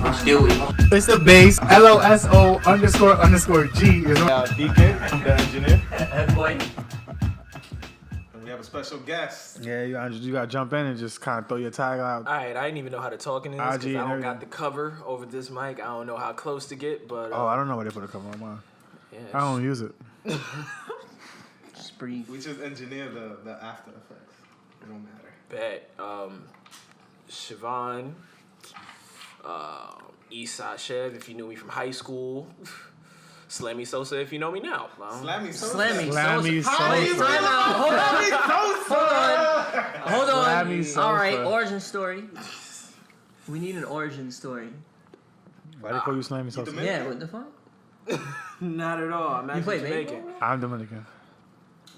I'm still with him. It's the base. LOSO__G. DK, the engineer. Head boy. And we have a special guest. Yeah, you gotta jump in and just kind of throw your tag out. Alright, I didn't even know how to talk in this because IG I and don't got everything. the cover over this mic. I don't know how close to get, but Oh, I don't know where they put a cover on mine. yeah, I don't use it. Just breathe. We just engineer the after effects. It don't matter. bet. Siobhan, Eastside Chev, if you knew me from high school. Slammy Sosa, if you know me now. Slammy Sosa. Slammy Slammy Sosa. Sosa. Wait, time out. Hold on. Slammy Sosa. All right, origin story. We need an origin story. Why they call you Slammy Sosa? Dominican? Yeah, what the fuck? Not at all. I'm actually play Jamaican. baseball? I'm Dominican.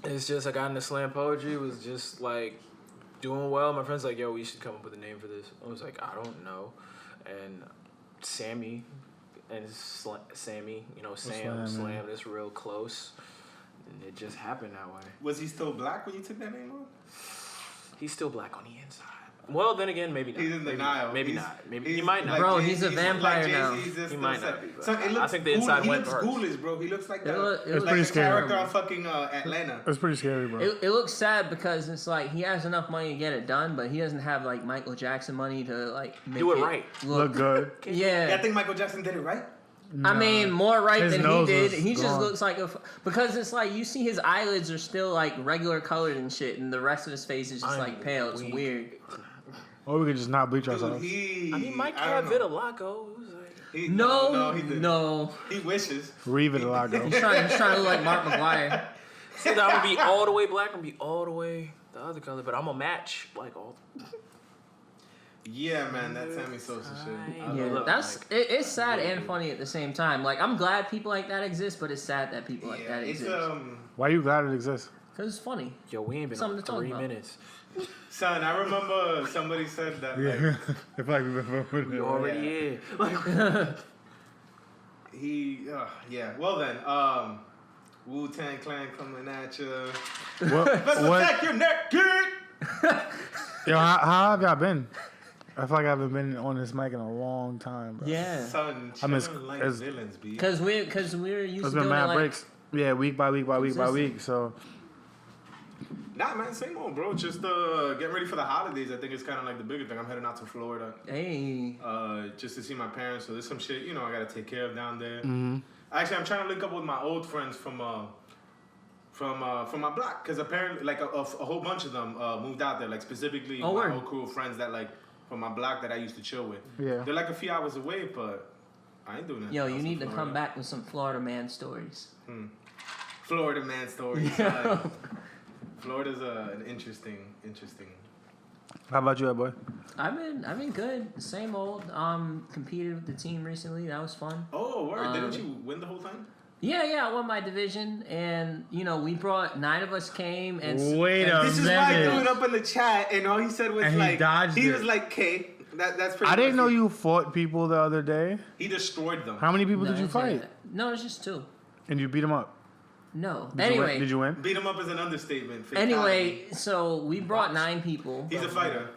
It's just I got into slam poetry, was just like doing well. My friend's like, yo, we should come up with a name for this. I was like, I don't know. And Sammy and Sammy, you know, Sam, Slam, that's real close. And it just happened that way. Was he still black when you took that name on? He's still black on the inside. Well, then again, maybe not. He's in denial. Maybe He's- not. Maybe he he's might not. like Bro, Jay-Z, he's a vampire like now. Jay-Z's just He might still not be, set. but Son, it I looks think the inside he went looks first. ghoulish, bro. He looks like It that. look- it like looks the pretty scary, character bro. on fucking Atlanta. It's pretty scary, bro. It looks sad because it's like he has enough money to get it done, but he doesn't have like Michael Jackson money to like make Do it right. Look good. Yeah. Yeah, I think Michael Jackson did it right. I mean, more right His than he nose did. was He just gone. looks like because it's like you see his eyelids are still like regular colored and shit, and the rest of his face is just I'm like pale. It's weak. weird. Or we could just not bleach Dude, ourselves. I mean, Mike I had don't know. vitiligo. It was like, No, he didn't. no. He wishes. Reeve it a lot, He's trying to look like Mark McGuire. so I'm gonna be all the way black and be all the way the other color, but I'm gonna match like all. Yeah, man, that Sammy Sosa shit. I Yeah, love that's Mike. it's sad and funny at the same time. Like I'm glad people like that exist, but it's sad that people like Yeah, that it's exist Why you glad it exists? because it's funny. Yo, we ain't been Something on to talk 3 about. minutes. son. I remember somebody said that. Like, I feel like we've been You already here. yeah. Well then, Wu-Tang Clan coming at you. What? Let's attack your neck, kid. Yo, how have y'all been? I feel like I haven't been on this mic in a long time, bro. Yeah, Son, I mean, chilling like it's- villains, B. because we're used There's to been doing it mad like breaks. Yeah, week by week by week by week. So Nah, man, same old, bro. Just getting ready for the holidays. I think it's kind of like the bigger thing. I'm heading out to Florida hey. just to see my parents. So there's some shit, I got to take care of down there. Mm-hmm. Actually, I'm trying to link up with my old friends from my block, because apparently, like a whole bunch of them moved out there. Like specifically, Oh, my word. whole crew of friends that like from my block that I used to chill with. Yeah. They're like a few hours away, but I ain't doing that. Yo, you need to come back with some Florida man stories. Florida man story. son. Florida's an interesting. how about you, boy? I've been good. Same old. Competed with the team recently. That was fun. Oh, word! Didn't you win the whole time? Yeah, I won my division, and we brought 9 of us came and Wait a This is why I minute. threw it up in the chat, and all he said was And he like, dodged he it. was like, "K." That's pretty. I didn't much know it. you fought people the other day. He destroyed them. How many people No, did you it's not fight? that. No, it's just 2. And you beat them up. No. Did you win? Anyway, Did you win? Beat him up is an understatement. anyway, so we brought 9 people. He's a fighter.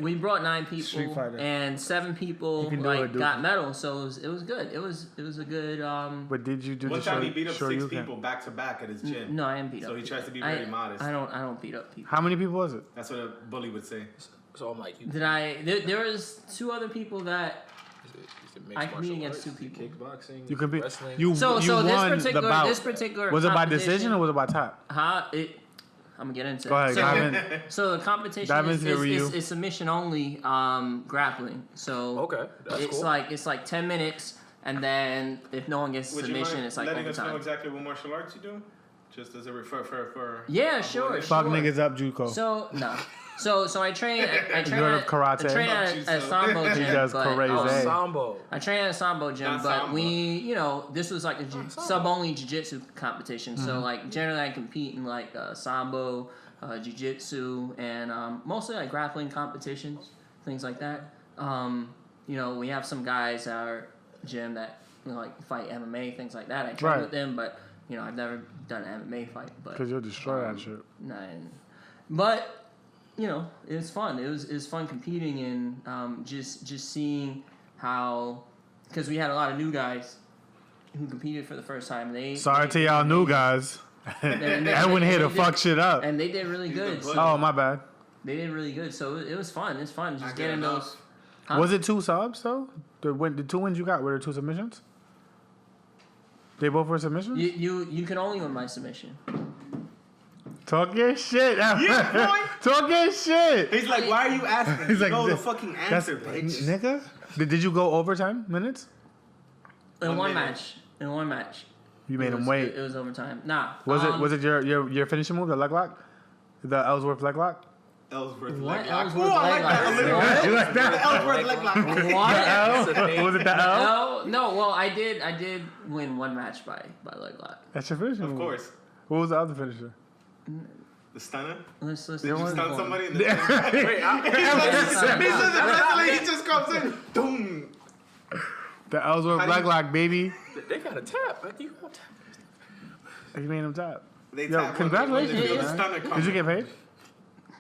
We brought 9 Street people, fighter. and 7 people You can do it, dude. got medals. So it was good. It was a good. But did you do One the time he beat up show 6 you can? people back to back at his gym. No, I didn't beat up. So he people. tries to be very modest. I don't beat up people. How many people was it? That's what a bully would say. So I'm like, you. Did I? There was 2 other people that. Is it I mixed compete martial against arts? 2 people. Kickboxing. You compete. Wrestling. You So you this won the bout. particular Was it by competition- decision or was it by tap? I'm gonna get into Go ahead, it. So, dive in. so the competition Dive is, into the review. is submission only grappling. So Okay, that's it's cool. it's like 10 minutes, and then if no one gets Would you submission, mind it's like letting us know overtime. exactly what martial arts you do? Just as a refer for. Yeah, sure. Fuck sure. niggas up, JUCO. So no. So I train. I train heard at, of karate? I train at a Sambo gym. He does but, karate. Sambo. I train at a Sambo gym, Not but Sambo. we, this was like a sub-only jiu-jitsu competition. So like generally I compete in like Sambo, jiu-jitsu, and mostly like grappling competitions, things like that. We have some guys at our gym that like fight MMA, things like that. I train Right. with them, but I've never done an MMA fight. But Because you'll destroy that shit. but it was fun. It was fun competing and just seeing how, because we had a lot of new guys who competed for the first time. Sorry to y'all new guys. Edwin here to fuck shit up. And they did really good. So Oh, my bad. they did really good. So it was fun. It's fun just Not good getting enough. those. Huh? Was it 2 subs though? The 2 wins you got were there 2 submissions? They both were submissions? You can only win by submission. Talk your shit. Yeah, boy. Talk your shit. He's like, why are you asking? He's like, know the this- fucking That's answer, bitch. nigga. Did you go overtime minutes? In 1 one minute. match. In one match. You made It him was- wait. It was overtime. Nah. Was it your finishing move, the leg lock? The Ellsworth leg lock? Ellsworth What? leg lock. Ellsworth Ooh, I leg like that. lock. alliteration. You like that? The Ellsworth leg lock. What? That's a thing. Was it the L? No. Well, I did win one match by leg lock. That's your finishing Of move. course. What was the other finisher? The stunner. Let's You You want- stun somebody in the Wait, he just comes in. Boom. The Ellsworth How do leg you- lock, baby. they got a tap. You gonna tap? You made him tap. They Yo, tap congratulations, when they feel the man. stunner Did coming. you get paid?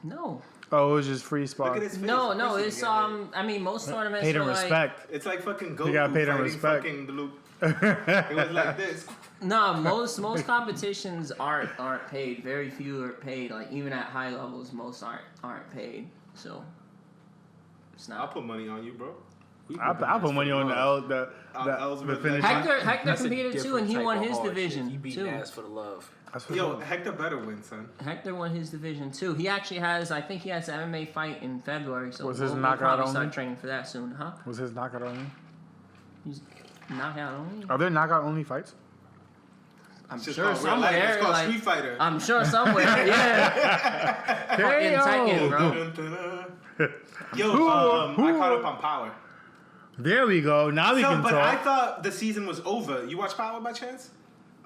No. Oh, it was just free Look spot. at his face. No, Of no, course he it's can get I mean most tournaments Paid are in like respect. it. It's like fucking Goku You got paid in fighting respect. fucking the loop. It was like this. no, most competitions aren't paid. Very few are paid. Like even at high levels, most aren't paid. So it's I'll not. put money on you, bro. I'll put money on the Ellsworth finish. leg Hector That's a competed too, different and he type won of his hard division shit. He beat too. ass for the love. Yo, Hector better win, son. Hector won his division too. He actually has, I think he has an MMA fight in February, so Was his we'll knockout probably only? start training for that soon, huh? Was his knockout only? He's knockout only. Are there knockout only fights? I'm It's just sure called real life. It's somewhere, called like Street Fighter. I'm sure somewhere, yeah. Fucking Tekken, bro. Yo, I caught up on Power. There we go. Now we can But I talk. thought the season was over. You watch Power by chance?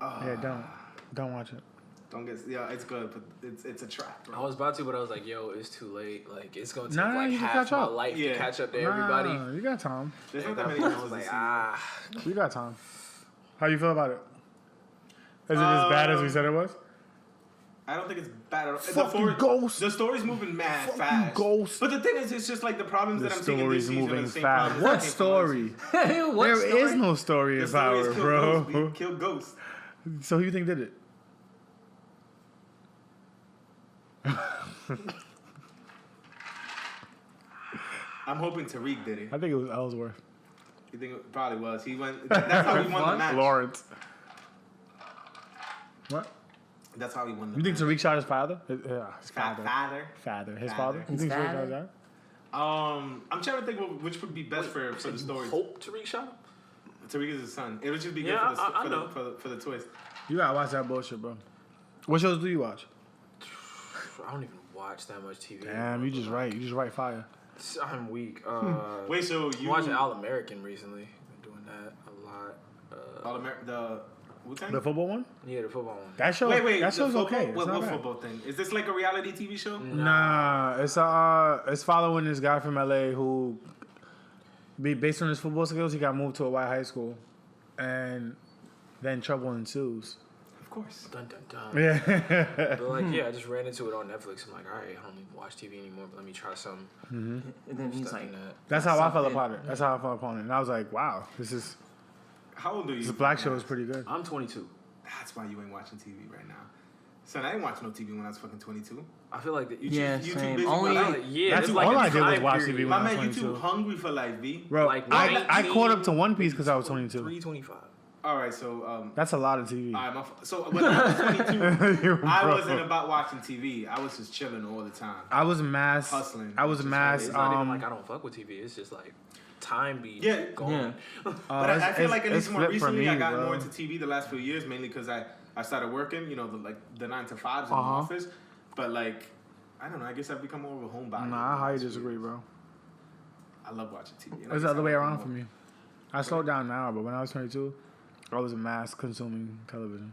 Yeah, don't watch it. Don't get. Yeah, it's good, but it's a trap, I bro. was about to, but I was like, yo, it's too late. Like, it's going to take Nah, like you can half catch my up. life Yeah. to catch up to everybody. Nah, you got time. There's And not that I many was episodes like, this season. You got time. How you feel about it? Is it as bad as we said it was? I don't think it's bad at all. Fucking Ghost. The story's moving mad Fucking fast. Ghost. But the thing is, it's just like the problems The that I'm seeing in this story's season are moving the same fast. problems that What came from story? What There story? is no story The in story is Power, Kill bro. Ghost, B. Kill Ghost. So who you think did it? I'm hoping Tariq did it. I think it was Ellsworth. You think it probably was? He went. That's how he won the What? match. Lawrence. What? That's how he won the You think match. Tariq shot his father? His father. Father. Father. His Father. father? You His think Tariq shot father? his dad? I'm trying to think which would be best for the story. Hope Tariq shot him? Tariq is his son. It would just be good Yeah, for, the, I know. for the twist. You gotta watch that bullshit, bro. What shows do you watch? I don't even watch that much TV. Damn, you just write fire. I'm weak. Wait, so I'm you watching All American recently. Been doing that a lot. All American the Wu-Tang? The football one? Yeah, the football one. That show. Wait, that the show's football? okay. It's What not bad. football thing? Is this like a reality TV show? Nah, it's following this guy from LA who, based on his football skills, he got moved to a white high school, and then trouble ensues. Of course. Dun dun dun. Yeah. But like, yeah, I just ran into it on Netflix. I'm like, all right, I don't even watch TV anymore, but let me try something. And then he's Stuff like, in that. That's how I fell Something. upon it. That's how I fell upon it, and I was like, wow, this How old are you? black show is pretty good. I'm 22. That's why you ain't watching TV right now. Son, I didn't watch no TV when I was fucking 22. I feel like that. Yeah, you too same. busy Only- with I life. feel like, yeah, That's there's all like a I did was time watch period. TV. My when I man, was you too 22. hungry for life, B. Bro, Like I caught up to One Piece because I was 22. 325. All right, so That's a lot of TV. all right, so when I was 22, I Bro. wasn't about watching TV. I was just chilling all the time. I was mass. Hustling. I was Just mass. It's not even like I don't fuck with TV. It's just like time be Yeah. going. But I feel like at least more flipped for recently, me, I got bro. more into TV the last few years, mainly because I started working, you know, the 9 to 5s in the Uh-huh. office. But like, I don't know. I guess I've become more of a homebody. Nah, I highly disagree, bro. I love watching TV. It's the other way around for me. I slowed down now, but when I was 22, I was a mass consuming television.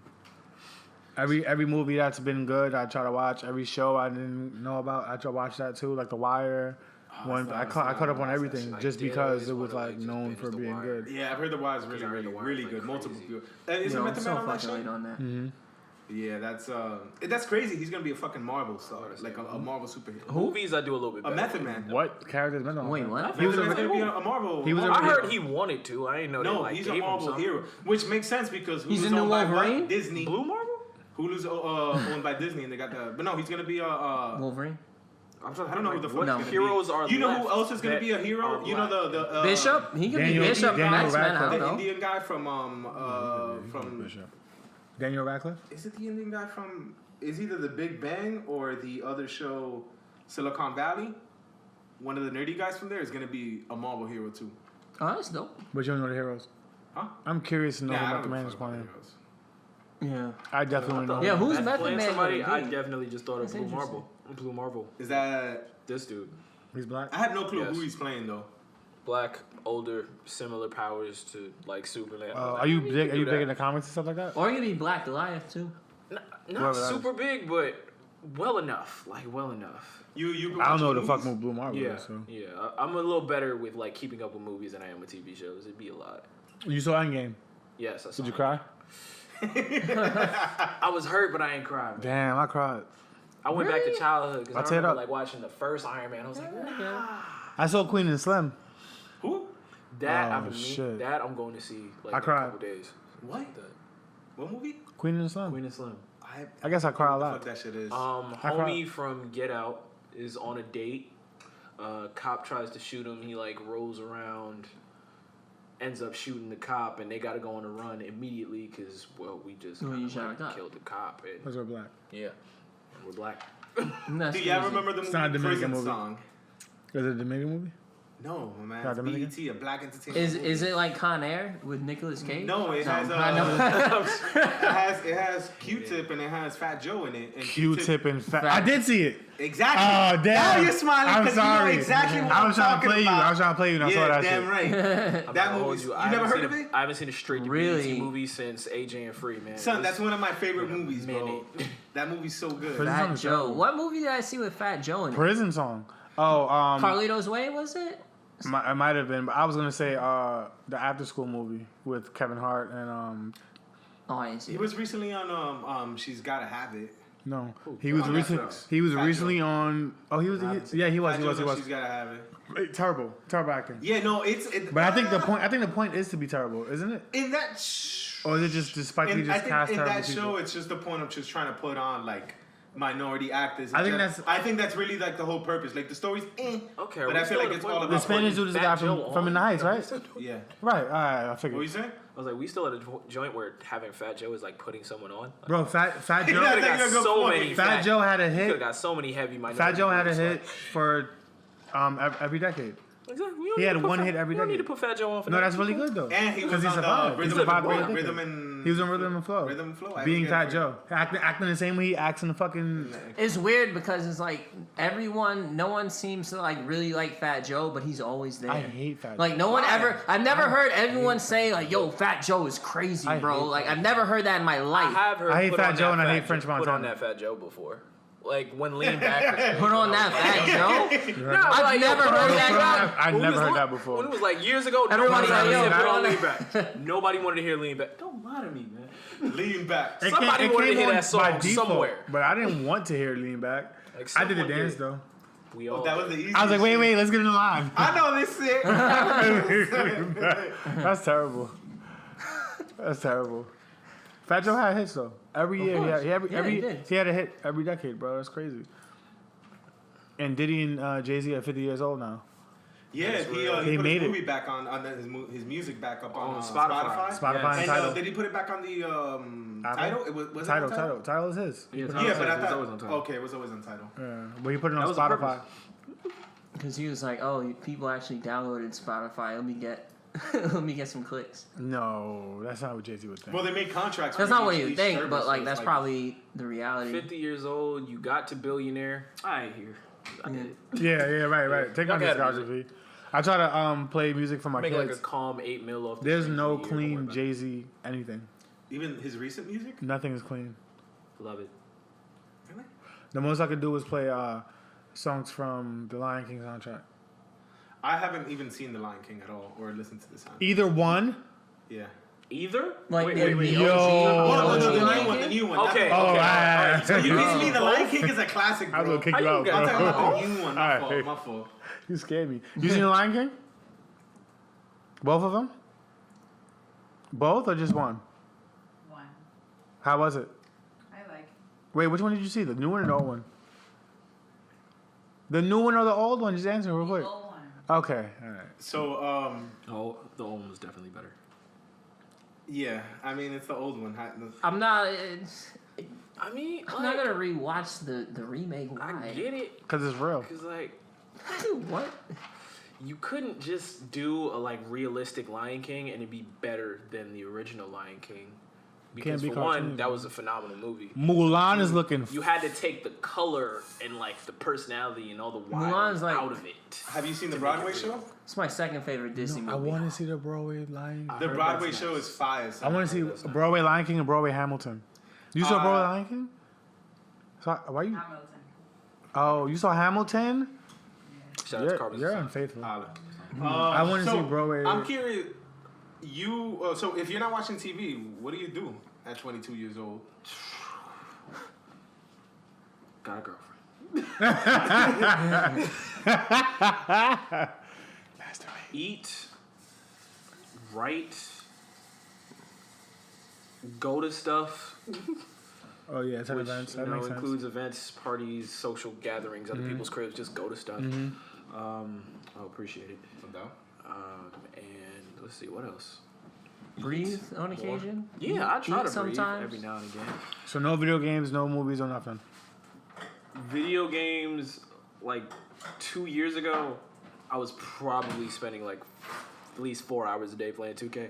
Every movie that's been good, I try to watch. Every show I didn't know about, I try to watch that too, like The Wire. I caught up on everything I just did because always it was wanna, like just known binge for The being Wire. good. Yeah, I've heard The Wire is really, I heard really, The Wire really is, like, good. Multiple crazy. people. Is yo, it I'm Method so Man on that fucking show? late on that. Mm-hmm. Yeah, that's crazy. He's gonna be a fucking Marvel star, like a Marvel superhero. Movies, I do a little bit A better. Method Man. What character's been on? Wait, what? He was gonna be a Marvel. He was I a- heard he wanted to. I didn't know. No, they, like, he's a gave him Marvel something. hero, which makes sense because He's Hulu's the new owned by what? Wolverine? Disney. Blue Marvel? Hulu's owned by Disney, and they got the. But no, he's gonna be a. Wolverine. I don't know who the fuck What he's gonna heroes be. are You know who left else is gonna that be a hero? are You know black? the Bishop. He could Daniel- be Bishop from Daniel X-Men. I Radcliffe. don't the know. Indian guy from Bishop. Daniel Radcliffe. is it the Indian guy from? Is either the Big Bang or the other show, Silicon Valley? One of the nerdy guys from there is gonna be a Marvel hero too. Oh, that's dope. But you don't know the heroes. Huh? I'm curious to know Nah, I who don't Method give a Man is fuck about playing. heroes. Yeah. I definitely know. Yeah, who's Meth Method playing Man somebody? gonna I be? definitely just thought of That's Blue Marvel. Blue Marvel. Is that? This dude. He's black. I have no clue Yes. who he's playing though. Black, older, similar powers to like Superman. Are you big? Are you big in the comics and stuff like that? Or he could be Black Goliath too. Not Whoever that is. super big, but well enough. Like well enough. You I don't know watching the fuck movies? Blue Marvel Yeah, is. So. yeah. I'm a little better with like keeping up with movies than I am with TV shows. It'd be a lot. You saw Endgame. Yes, I saw Did you it. cry? I was hurt, but I ain't cried. Man. Damn, I cried. I went back Really? to childhood because I'll I tear it remember up. like watching the first Iron Man. I was like, nah. I saw Queen and Slim. Who? That Oh, I've been shit. that I'm going to see like I in a cried. couple days. What? What movie? Queen and Slim. Queen and Slim. I guess I cry a What the lot. fuck that shit is. I Homie from Get Out is on a date. Cop tries to shoot him. He like rolls around, ends up shooting the cop, and they got to go on a run immediately because we just Well, you kinda, shot like, a cop. killed the cop. And, Because we're black. yeah, and we're black. That's Do y'all crazy. remember the It's not a movie Dominican Prison movie. Song? Is it a Dominican movie? No, man. Not It's Dominican? BET, a black entertainment. Is movie. it like Con Air with Nicolas Cage? No, it has I know. it has Q-Tip and it has Fat Joe in it. And Q-Tip and Fat. Fat- I did see it. Exactly. Oh, damn. Now you're smiling I'm because you know sorry. exactly what I I'm was trying to talking play you. about. I was trying to play you and I saw Yeah, that damn shit. right. I'm That not gonna movie. hold You I never haven't heard seen of it? I haven't seen a straight to Really? BET movie since AJ and Free, man. Son, It's that's one of my favorite been a movies, bro. minute. That movie's so good. Prison Fat Song is Joe. terrible. What movie did I see with Fat Joe in it? Prison Song. Oh, Carlito's Way, was it? it might have been, but I was gonna say the After School movie with Kevin Hart and Oh, I didn't see He it. was recently on She's Gotta Have It. no, he was On recently Netflix. he was Fat recently Joe. on. Oh, he was. Yeah, he was. Fat He Joe was. He on was. She's Gotta Have It. Terrible acting. Yeah, no, But I think the point. I think the point is to be terrible, isn't it? in that Or is it just despite we and I just think cast in terrible that people? show, it's just the point of just trying to put on like minority actors. I think Just- that's- I think that's really like the whole purpose. Like the story's Okay, but we I feel still like at a it's point all where about The Spanish dude is the guy Fat Joe from In the on? Heights, right? yeah. Right. All right. I What figured. you saying? I was like, we still at a joint where having Fat Joe is like putting someone on. Like, Bro, Fat Yeah, Joe. that's got a good so point. many Fat Joe had a Could have hit. got so many heavy minority. Fat Joe had a movies, hit for every decade. Exactly. He had one hit every You don't day. need to put Fat Joe on for No, that. that's really good though. And he was Because he on survived. He Rhythm, survived all and, the Rhythm decade. and He was on Rhythm and Flow. Rhythm and Flow. I Being forget Fat it. Joe, acting the same way he acts in the fucking. It's weird because it's like no one seems to like really like Fat Joe, but he's always there. I hate Fat Joe. Like no one Why? ever. I've never heard everyone say like, "Yo, Fat Joe is crazy, I bro." hate Like Fat I've never heard that in my I life. have heard. I hate put Fat on Joe that and I Fat hate French Put on Montana. that Fat Joe before. Like when Lean Back. Put on that Fat Joe. You heard No, that? I've like, yo, never put heard on that Lean I Back. When never it was heard li- that before. When it was like years ago, Everybody's nobody like, wanted to yo, hear put on Lean Back. Nobody wanted to hear Lean Back. Don't lie to me, man. Lean back. It Somebody came- it wanted to came hear on that song by default, somewhere. but I didn't want to hear Lean Back. Like, I did the someone dance did. though. We all. That was the easiest. I was like, shit. wait, let's get in the line. I know this shit. That's terrible. That's terrible. Fat Joe had hits though. Every year, course. he had, Yeah, he did. he had a hit every decade, bro. That's crazy. And Diddy and Jay-Z are 50 years old now. Yeah, That's he real. He put made his it. movie back on his music back up on On Spotify. Spotify. Spotify And and Tidal. did he put it back on the title? It was it on Tidal. Tidal is his. Yeah, Yeah, Tidal but I was thought always on Tidal. okay, it was always on title. Yeah, but he put it on That was the Spotify. Because he was like, "Oh, people actually downloaded Spotify. Let me get some clicks." No, that's not what Jay-Z would think. Well, they made contracts. That's for not what each you would think, service, but so like it's that's probably the reality. 50 years old, you got to billionaire. I ain't here. I did it. yeah, right. Take my Y'all got discography. I try to play music for my Make kids. like a calm 8 mil off. The There's stream no for a year, don't clean worry about Jay-Z anything. even his recent music. Nothing is clean. it. Love it. Really? The most I could do is play songs from the Lion King soundtrack. I haven't even seen The Lion King at all or listened to the sound. Either one. Yeah. Either? Like wait, the Yo. OG, Oh, no, the Lion new one, the King? new one. Okay, That's Oh, okay. right. Alright, so You you kidding me? mean The Lion King is a classic, I'm bro. gonna kick How you you out, guys- I'm talking bro. about the new one. My Alright. fault. My fault. You scared me. You seen the Lion King? Both of them? Both or just one? One. How was it? I like. Wait, which one did you see? The new one or the old one? The new one or the old one? Just answer real quick. The old one. Okay, all right. So, Oh, the old one was definitely better. yeah, I mean, it's the old one. I'm not. I mean, I'm not gonna rewatch the remake. I Why? get it. Because it's real. Because, like, What? you couldn't just do a, like, realistic Lion King and it'd be better than the original Lion King. Because, be for one, cartoony, that was a phenomenal movie. Mulan is looking. You had to take the color and, like, the personality and all the wild Mulan's like- out of it. Have you seen the To make it Broadway real. show? It's my second favorite Disney I movie. want to see the Broadway Lion. I The heard Broadway that's show nice. is fire. I want to see that's nice. Broadway Lion King and Broadway Hamilton. You saw Uh, Broadway Lion King? So why you? Hamilton. Oh, you saw Hamilton? Shout out to Carpenter's You're Son. unfaithful. I wanna see Broadway. I'm curious. So if you're not watching TV, what do you do at 22 years old? Got a girlfriend. Eat, write, go to stuff, Oh yeah, it's which events. you That know makes sense. includes events, parties, social gatherings, other people's cribs. Just go to stuff. I appreciate it. No doubt. And let's see what else. Breathe on occasion. Yeah, I try Eat to breathe sometimes. every now and again. So no video games, no movies, or nothing. Video games, like 2 years ago, I was probably spending like at least 4 hours a day playing 2K.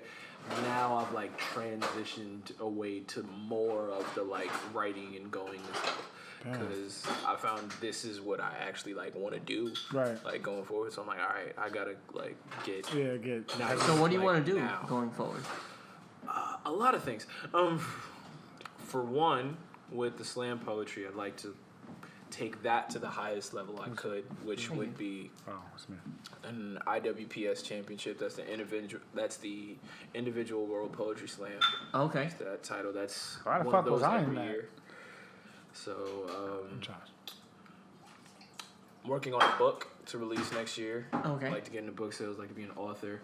Now I've like transitioned away to more of the like writing and going and stuff because I found this is what I actually like want to do. Right. Like going forward, so I'm like, all right, I gotta like get Yeah, good. now. So what do you like, want to do now. going forward? A lot of things. For one, with the slam poetry, I'd like to take that to the highest level I could, which would be Oh, it's me. an IWPS championship. That's the individual world poetry slam. Okay. That title. That's Why the one fuck of those was I in every that? year. So Josh. I'm working on a book to release next year. Okay. I'd like to get into book sales. Like to be an author.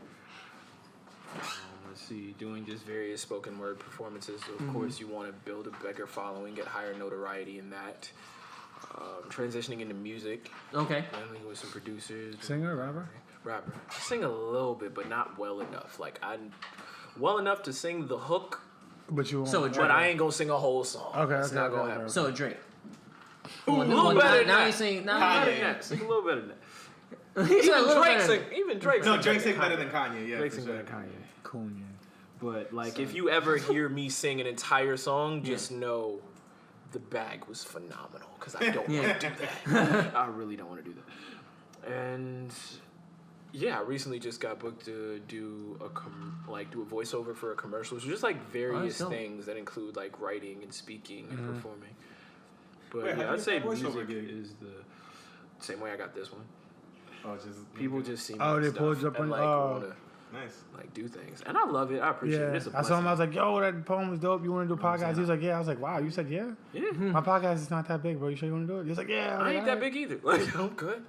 Let's see, doing just various spoken word performances. So of course, you want to build a bigger following, get higher notoriety in that. Transitioning into music, Okay. dealing with some producers. Singer, rapper? Rapper. I sing a little bit, but not well enough. Like I'm well enough to sing the hook, But you won't. So a but Drake. I ain't gonna sing a whole song. Okay, It's okay, not okay, gonna okay. happen. So a Drake. A little better than now that. you sing. Now Kanye. Better than that. Sing a little better than that. you Even little Drake better. sing. Even Drake. No, sing Drake sings Kanye. better than Kanye. Yeah, Drake for sings sure. better than Kanye. Cool, yeah. But like, if you ever hear me sing an entire song, just know the bag was phenomenal because I don't want to do that. I really don't want to do that. And yeah, I recently just got booked to do do a voiceover for a commercial. So just like various dope. things that include like writing and speaking and performing. But Wait, yeah, how'd I'd you say get that voiceover music gig? is the same way I got this one. Oh, just People just see me Oh, and they stuff pulled you up and on- like oh. want to nice. like do things, and I love it. I appreciate it. Yeah, It's a I saw him. I was blessing. like, "Yo, that poem was dope. You want to do a podcast?" He was like, "Yeah." I was like, "Wow." You said, "Yeah." Yeah, My podcast is not that big, bro. You sure you want to do it? He was like, "Yeah." I ain't that big either. Like I'm good.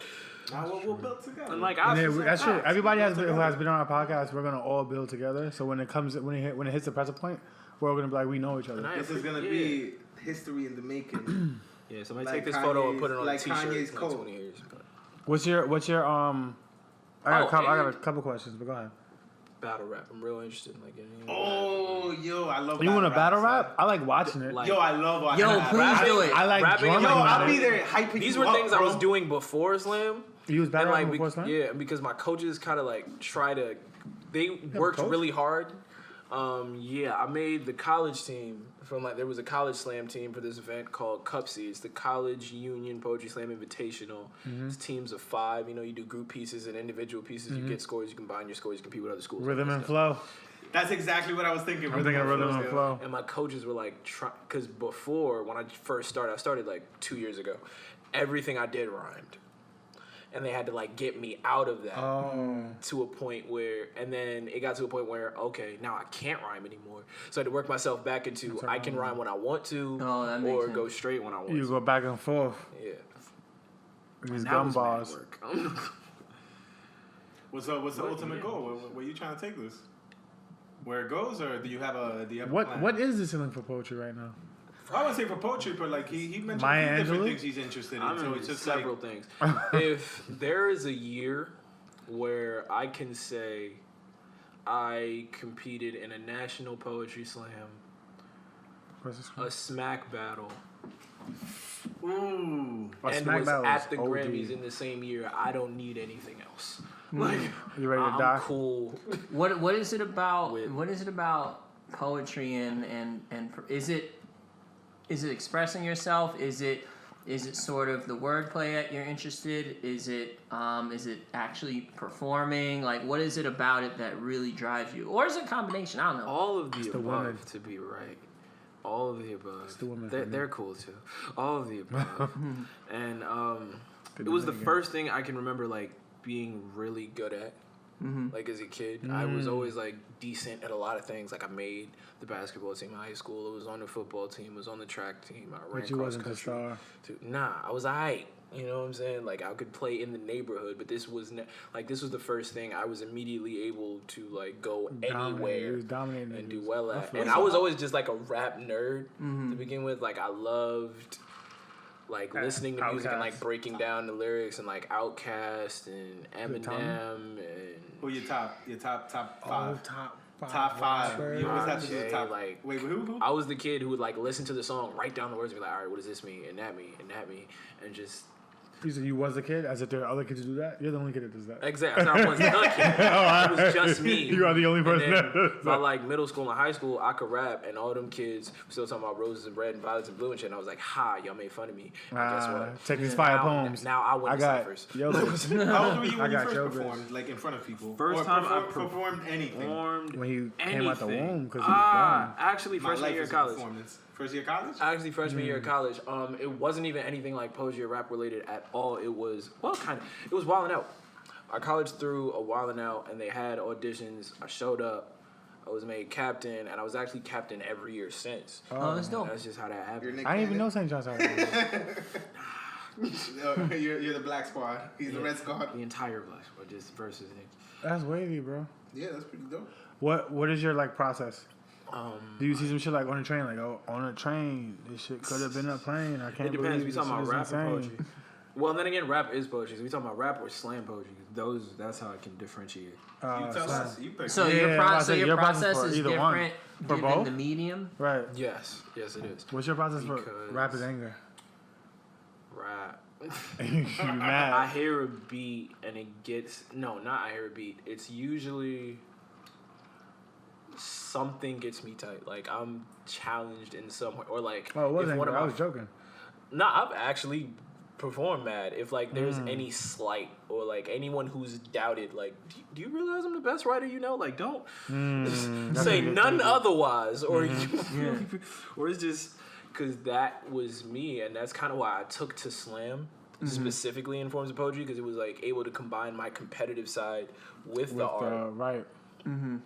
Now we'll build together. And like And I, then, that's true. Everybody Build who together. has been on our podcast, we're gonna all build together. So when it hits the pressure point, we're all gonna be like, we know each other. And I This is gonna yeah. be history in the making. Yeah, somebody like take this photo and put it on like a t-shirt. Kanye's in coat. 20 years. But What's your I Oh, got a and- couple questions, but go ahead. battle rap. I'm real interested in like getting into Oh, yo, I love. You want a battle rap? son. I like watching it. Like- Yo, I love watching. Yo, that. please do it. I like rapping drumming. Yo, at I'll be it. there hyping These you were up, things I was bro. doing before Slam. You was battle And rapping like, before Slam? yeah, because my coaches kind of like try to, they worked coach? really hard. Yeah, I made the college team from like there was a college slam team for this event called Cupsy. It's the College Union Poetry Slam Invitational. It's teams of 5. You know, you do group pieces and individual pieces. You get scores. You combine your scores. You compete with other schools. Rhythm all that and stuff. flow. That's exactly what I was thinking. I'm thinking of rhythm and flow. And my coaches were like, because before when I first started, I started like 2 years ago. Everything I did rhymed. and they had to like get me out of that. Oh. To a point where, and then it got to a point where, okay, now I can't rhyme anymore. So I had to work myself back into I can rhyme when I want to, Oh, that makes or sense. go straight when I want You to. go back and forth. Yeah. These That gum was mad bars. work. What's the ultimate goal? Where you trying to take this? Where it goes, or do you have a plan? What is the ceiling for poetry right now? I would say for poetry, but like he mentioned Maya a few different Angelou? things he's interested in. I'm So in it's just several like things. If there is a year where I can say I competed in a national poetry slam, a smack battle, ooh. A and smack was battle at is the OD. Grammys in the same year, I don't need anything else. Like, You ready to I'm die? cool. What is it about? With- What is it about poetry and is it expressing yourself? Is it sort of the wordplay that you're interested? Is it actually performing? Like, what is it about it that really drives you? Or is it a combination? I don't know. All of the the above, women. to be right. All of the above. the women for me. They're cool too. All of the above. And Good it was the Dominican. first thing I can remember like being really good at. Like as a kid, I was always like decent at a lot of things. Like I made the basketball team in high school. I was on the football team. I was on the track team. I ran But you cross wasn't the country. star. Nah, I was aight. You know what I'm saying? Like I could play in the neighborhood, but this was this was the first thing I was immediately able to like go You anywhere was dominating and niggas. do well at. feel And you. I was always just like a rap nerd to begin with. Like I loved like listening to music and like Outkast. breaking down the lyrics and like Outkast and Eminem and Who your top Oh, five? top five. Top five. rappers. You always have to do the Jay, top. like- Wait, who? I was the kid who would like listen to the song, write down the words, and be like, all right, what does this mean? And that mean, and that mean, and just You said you was a kid, as if there are other kids who do that. You're the only kid that does that. exactly. I wasn't the kid. It was just me. You are the only person And then that does by that. like middle school and high school, I could rap, and all them kids were still talking about roses and red and violets and blue and shit. And I was like, "Ha, y'all made fun of me." And guess what? Take these fire Now- poems. Now I win I the got ciphers. yo. How old were you I when you got first your performed, like in front of people? First or time I performed anything. Performed When he came out the anything. womb because he was born. Actually, My freshman life year is of a college. performance. First year of college? Actually, freshman year of college, it wasn't even anything like poetry or rap related at all. It was, well, kind of. It was Wildin' Out. Our college threw a Wildin' Out, and they had auditions. I showed up. I was made captain, and I was actually captain every year since. Oh, that's dope. That's just how that happened. I didn't even know St. John's had one. You're the black squad. He's the red squad. The entire black or just versus it. That's wavy, bro. Yeah, that's pretty dope. What is your like process? Do you see some shit like on a train, like on a train? This shit could have been a plane. I can't It depends. believe We this talking about shit rap is or insane. poetry. Well, then again, rap is poetry. So we talking about rap or slam poetry. That's how I can differentiate. You tell slam. us. You pick. So Yeah, your, I was about to so say, your your process process for is either one. different For given both? the medium. Right. Yes, it is. What's your process for Because- rap is anger? Rap. You I mad? hear a beat and it gets not I hear a beat. It's usually something gets me tight. Like I'm challenged in some way, or like Oh, it wasn't if one anger. of I my was joking. no, I've actually performed mad. If like there's any slight or like anyone who's doubted, like do you realize I'm the best writer you know? Like don't say none otherwise, or or it's just because that was me, and that's kind of why I took to slam. Specifically in forms of poetry because it was like able to combine my competitive side with the art. Right. And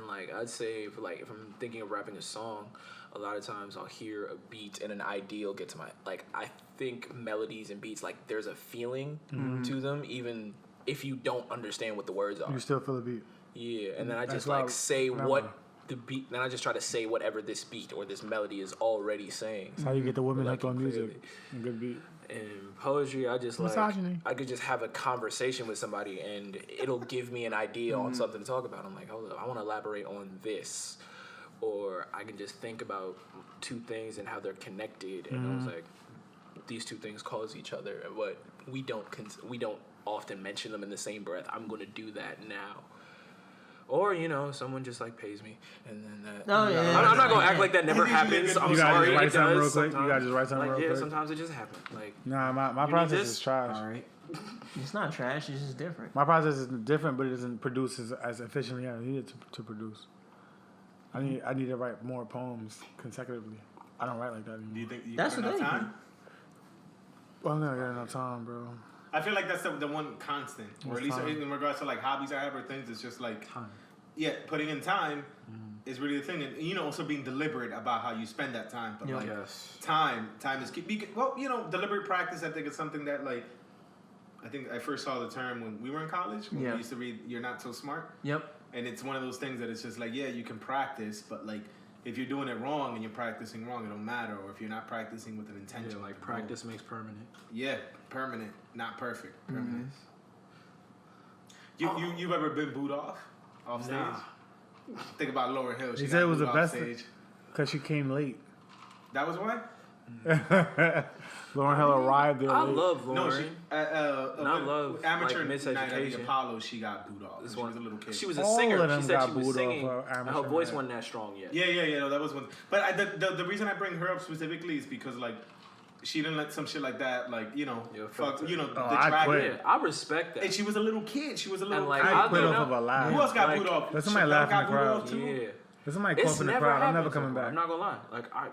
like I'd say for like if I'm thinking of rapping a song, a lot of times I'll hear a beat and an idea will get to my like I think melodies and beats like there's a feeling to them even if you don't understand what the words are. You still feel the beat. Yeah, and then I That's just why like say never. what the beat. Then I just try to say whatever this beat or this melody is already saying. That's how you get the women Like hooked on music. clearly. A good beat. In poetry, I just like Misogyny. I could just have a conversation with somebody and it'll give me an idea on something to talk about. I'm like, hold up, I want to elaborate on this, or I can just think about two things and how they're connected. And I was like, these two things cause each other, and what we don't often mention them in the same breath. I'm going to do that now. Or, someone just like pays me and then that. Oh, yeah. I'm not going to act like that never happens. I'm You gotta sorry. just write It something does real quick? You sometimes. gotta just write something Like, real yeah, quick? sometimes it just happens. Like, Nah, my need process this? is trash. all right. It's not trash. It's just different. My process is different, but it doesn't produce as efficiently as I need it to produce. I need to write more poems consecutively. I don't write like that anymore. Do you think you That's got what enough they time? Well, I'm not getting enough time, bro. I feel like that's the one constant, or It's at least time. in regards to like hobbies I have or things. It's just like Time. yeah, putting in time is really the thing, and you know, also being deliberate about how you spend that time. But Yeah. like Yes. time is key. Well, you know, deliberate practice. I think it's something that like I think I first saw the term when we were in college. When Yeah. we used to read "You're Not So Smart," Yep. and it's one of those things that it's just like yeah, you can practice, but like if you're doing it wrong and you're practicing wrong, it don't matter. Or if you're not practicing with an intention, Yeah, like it won't. practice makes permanent. Yeah, permanent, not perfect. Permanent. You've ever been booed off stage? Nah. Think about Lauryn Hill. She He got said it was booed the off best stage. because she came late. That was why. Lauren Hill arrived there I late. love No, Lauren. she. Not love, amateur like, night at the miseducation. Apollo. She got booed off. This She one- was a little kid. She was a All singer. of them She said got she was booed off singing, for and her amateur voice night. wasn't that strong yet. Yeah. No, that was one. But the reason I bring her up specifically is because like she didn't let some shit like that Yeah, fuck fuck you know Oh, I detract quit. her. Yeah, I respect that. And she was a little kid. She was a little. And, like, kid. I I quit don't off of know. a laugh. Who else got Like, booed off? There's somebody Chappelle laughing got in the booed crowd. off too. Yeah. There's somebody It's coughing in the never crowd. I'm happened never so coming far. back. I'm not gonna lie.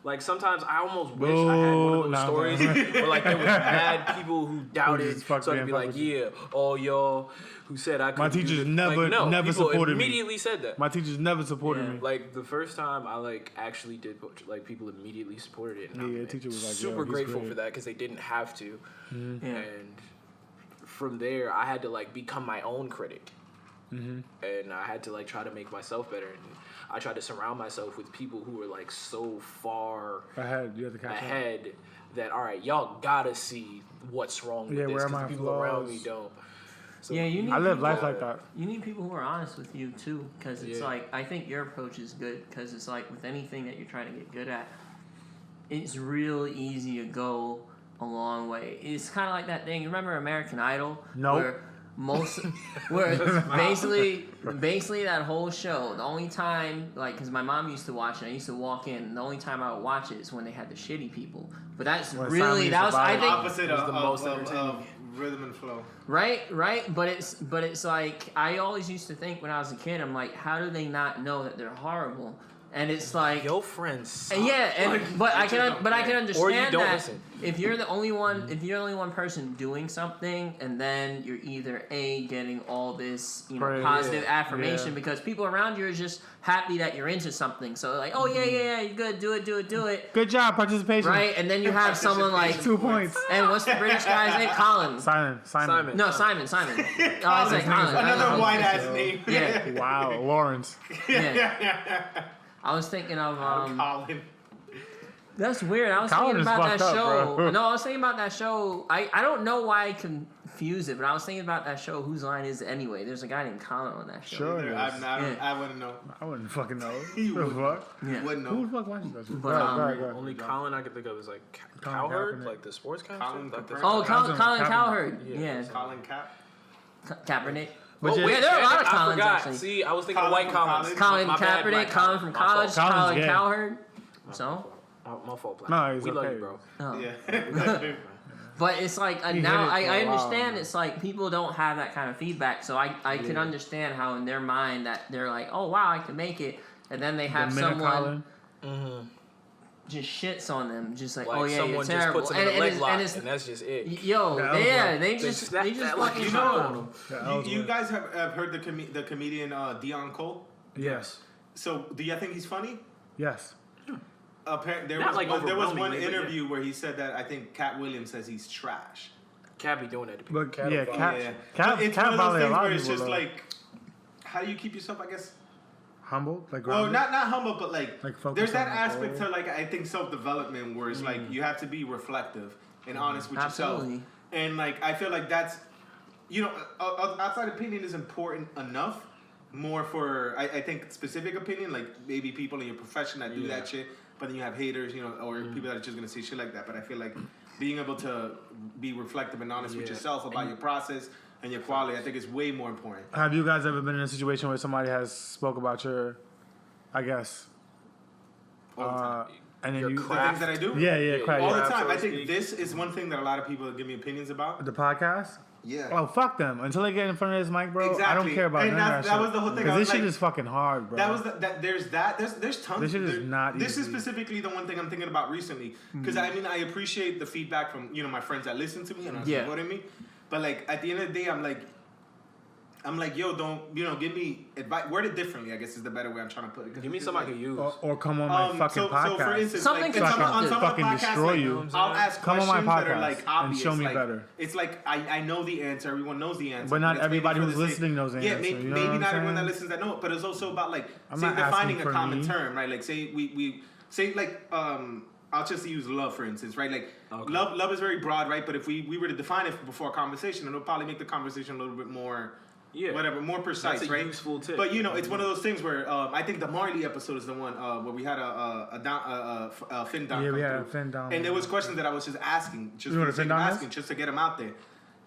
Like sometimes I almost wish I had one of those Nah, stories man. where like there was mad people who doubted, just fuck so me I'd and be fuck like, with you. yeah, all y'all who said I couldn't do teachers this. never- like, no, never people supported me. immediately said that. My teachers never supported Yeah. me. Like the first time I like actually did poetry, like people immediately supported it. And Yeah, I'm, your teacher was like, yo, super he's grateful great. for that because they didn't have to. Yeah. And from there, I had to like become my own critic, and I had to like try to make myself better. And I tried to surround myself with people who were like so far Ahead, you have to catch up. ahead that all right, y'all gotta see what's wrong with Yeah, this where are 'cause my the people around me flaws? don't. So Yeah, you need I live people, life like that. You need people who are honest with you too, because it's Yeah. like I think your approach is good because it's like with anything that you're trying to get good at, it's real easy to go a long way. It's kind of like that thing. You remember American Idol? Nope. Where most, where basically that whole show. The only time, like, because my mom used to watch it, I used to walk in. And the only time I would watch it is when they had the shitty people. But that's When really Simon that was I used to think Opposite was of, the of, most of, entertaining. of rhythm and flow. right. But it's like I always used to think when I was a kid, I'm like, how do they not know that they're horrible? And it's like. your friends. And yeah, but I just can don't but I care. can Or you understand don't that listen. if you're the only one person doing something, and then you're either getting all this Praise. positive Yeah. affirmation Yeah. because people around you are just happy that you're into something, so like oh yeah you're good, do it Good job, participation. right, and then you have someone like 2 points. and what's the British guy's name? Colin. Simon. Simon. No, Simon. Oh, I said Colin. Another I- white ass name. Yeah, Wow, Lawrence. yeah. I was thinking of Colin. That's weird. I was Colin thinking is about that fucked up, show. bro. No, I was thinking about that show. I don't know why I confused it, but I was thinking about that show. Whose Line Is It Anyway? There's a guy named Colin on that show. Sure it is. Yeah. I wouldn't know. I wouldn't fucking know. You the would. fuck? Yeah. Wouldn't Who know. the fuck watches that shit? But, Go ahead, go ahead. Only Colin I could think of is like Colin Cowherd, Kaepernick. like the sports Colin commentator. Like the- Kaepernick. Oh, Colin Kaepernick. Cowherd. Yeah. Yeah. Colin Cap. Kaepernick. But Oh, just- yeah, there are a lot of I Collins, forgot. actually. See, I was thinking Colin of White from Collins. Colin My bad, Kaepernick. Black Colin from My college. fault. Colin's Colin gay. Cowherd. So. My fault, Black. No, he's we love okay. you, bro. Oh. Yeah. But it's like He now hit it for I a while, understand man. it's like people don't have that kind of feedback, so I can understand how in their mind that they're like, oh wow, I can make it, and then they have The minute someone Colin. just shits on them, just like, Like oh yeah, someone you're just terrible, puts him in a leg lock, it's and that's just it. yo, That was yeah, like- they They just snap they just that like fucking you shit know. on them. Yeah, You guys have heard the comedian Dion Cole? Yes. So do you think he's funny? Yes. There Not was like one, there was one overwhelmingly, but interview where he said that I think Cat Williams says he's trash. Cat be doing that to people. But Cat yeah, will Cat, Yeah. Cat, But it's Cat one of those violated a things lot where of it's people. just though. like, how do you keep yourself? I guess. Humble, like Well, grounded? not humble, but like, Like focus there's that on the aspect goal. to like I think self development where it's like you have to be reflective and honest with yourself, Absolutely. and like I feel like that's, you know, outside opinion is important enough. More for I think specific opinion, like maybe people in your profession that do that shit, but then you have haters, you know, or people that are just gonna say shit like that. But I feel like being able to be reflective and honest with Yeah. yourself about your process and your quality, I think is way more important. Have you guys ever been in a situation where somebody has spoke about your, I guess, All the time. and then Your you, The craft. things that I do, yeah, Yeah, crack, all yeah. the time. so I to think speak. this is one thing that a lot of people give me opinions about. The podcast. Yeah. Oh, fuck them. Until they get in front of this mic, bro, I don't Exactly. care about And none of that that was the whole thing. I Because was this shit like- is fucking hard, bro. That was there's tons. This shit is not This is easy. specifically the one thing I'm thinking about recently because I mean I appreciate the feedback from my friends that listen to me and are Yeah. supporting me, but like at the end of the day I'm like yo, don't give me advice. Word it differently, I guess is the better way I'm trying to put it. 'Cause Give me it's something I like- can use. or come on my fucking so podcast. for instance, Something like, constructive. on some of the Fucking podcasts, destroy like, you. I'll ask Come on questions my that are podcast like and obvious. show me like, better. It's like I know the answer. Everyone knows the answer. But not it's maybe everybody for who's the sake- listening knows the Yeah, answer, maybe, you know maybe what I'm not everyone that saying? listens that know it, but it's also about like I'm say not defining asking a for common me. term, right? Like say we say like I'll just use love for instance, right? Like Okay. love is very broad, right? But if we were to define it before a conversation, it'll probably make the conversation a little bit more. Yeah. Whatever, more precise, That's a right? useful tip. But it's one of those things where I think the Marley episode is the one where we had a Finn Don Yeah, come we had a through. Finn Don. And there was questions that I was just asking, just You know what for a the sake Finn of Don is? asking, just to get them out there.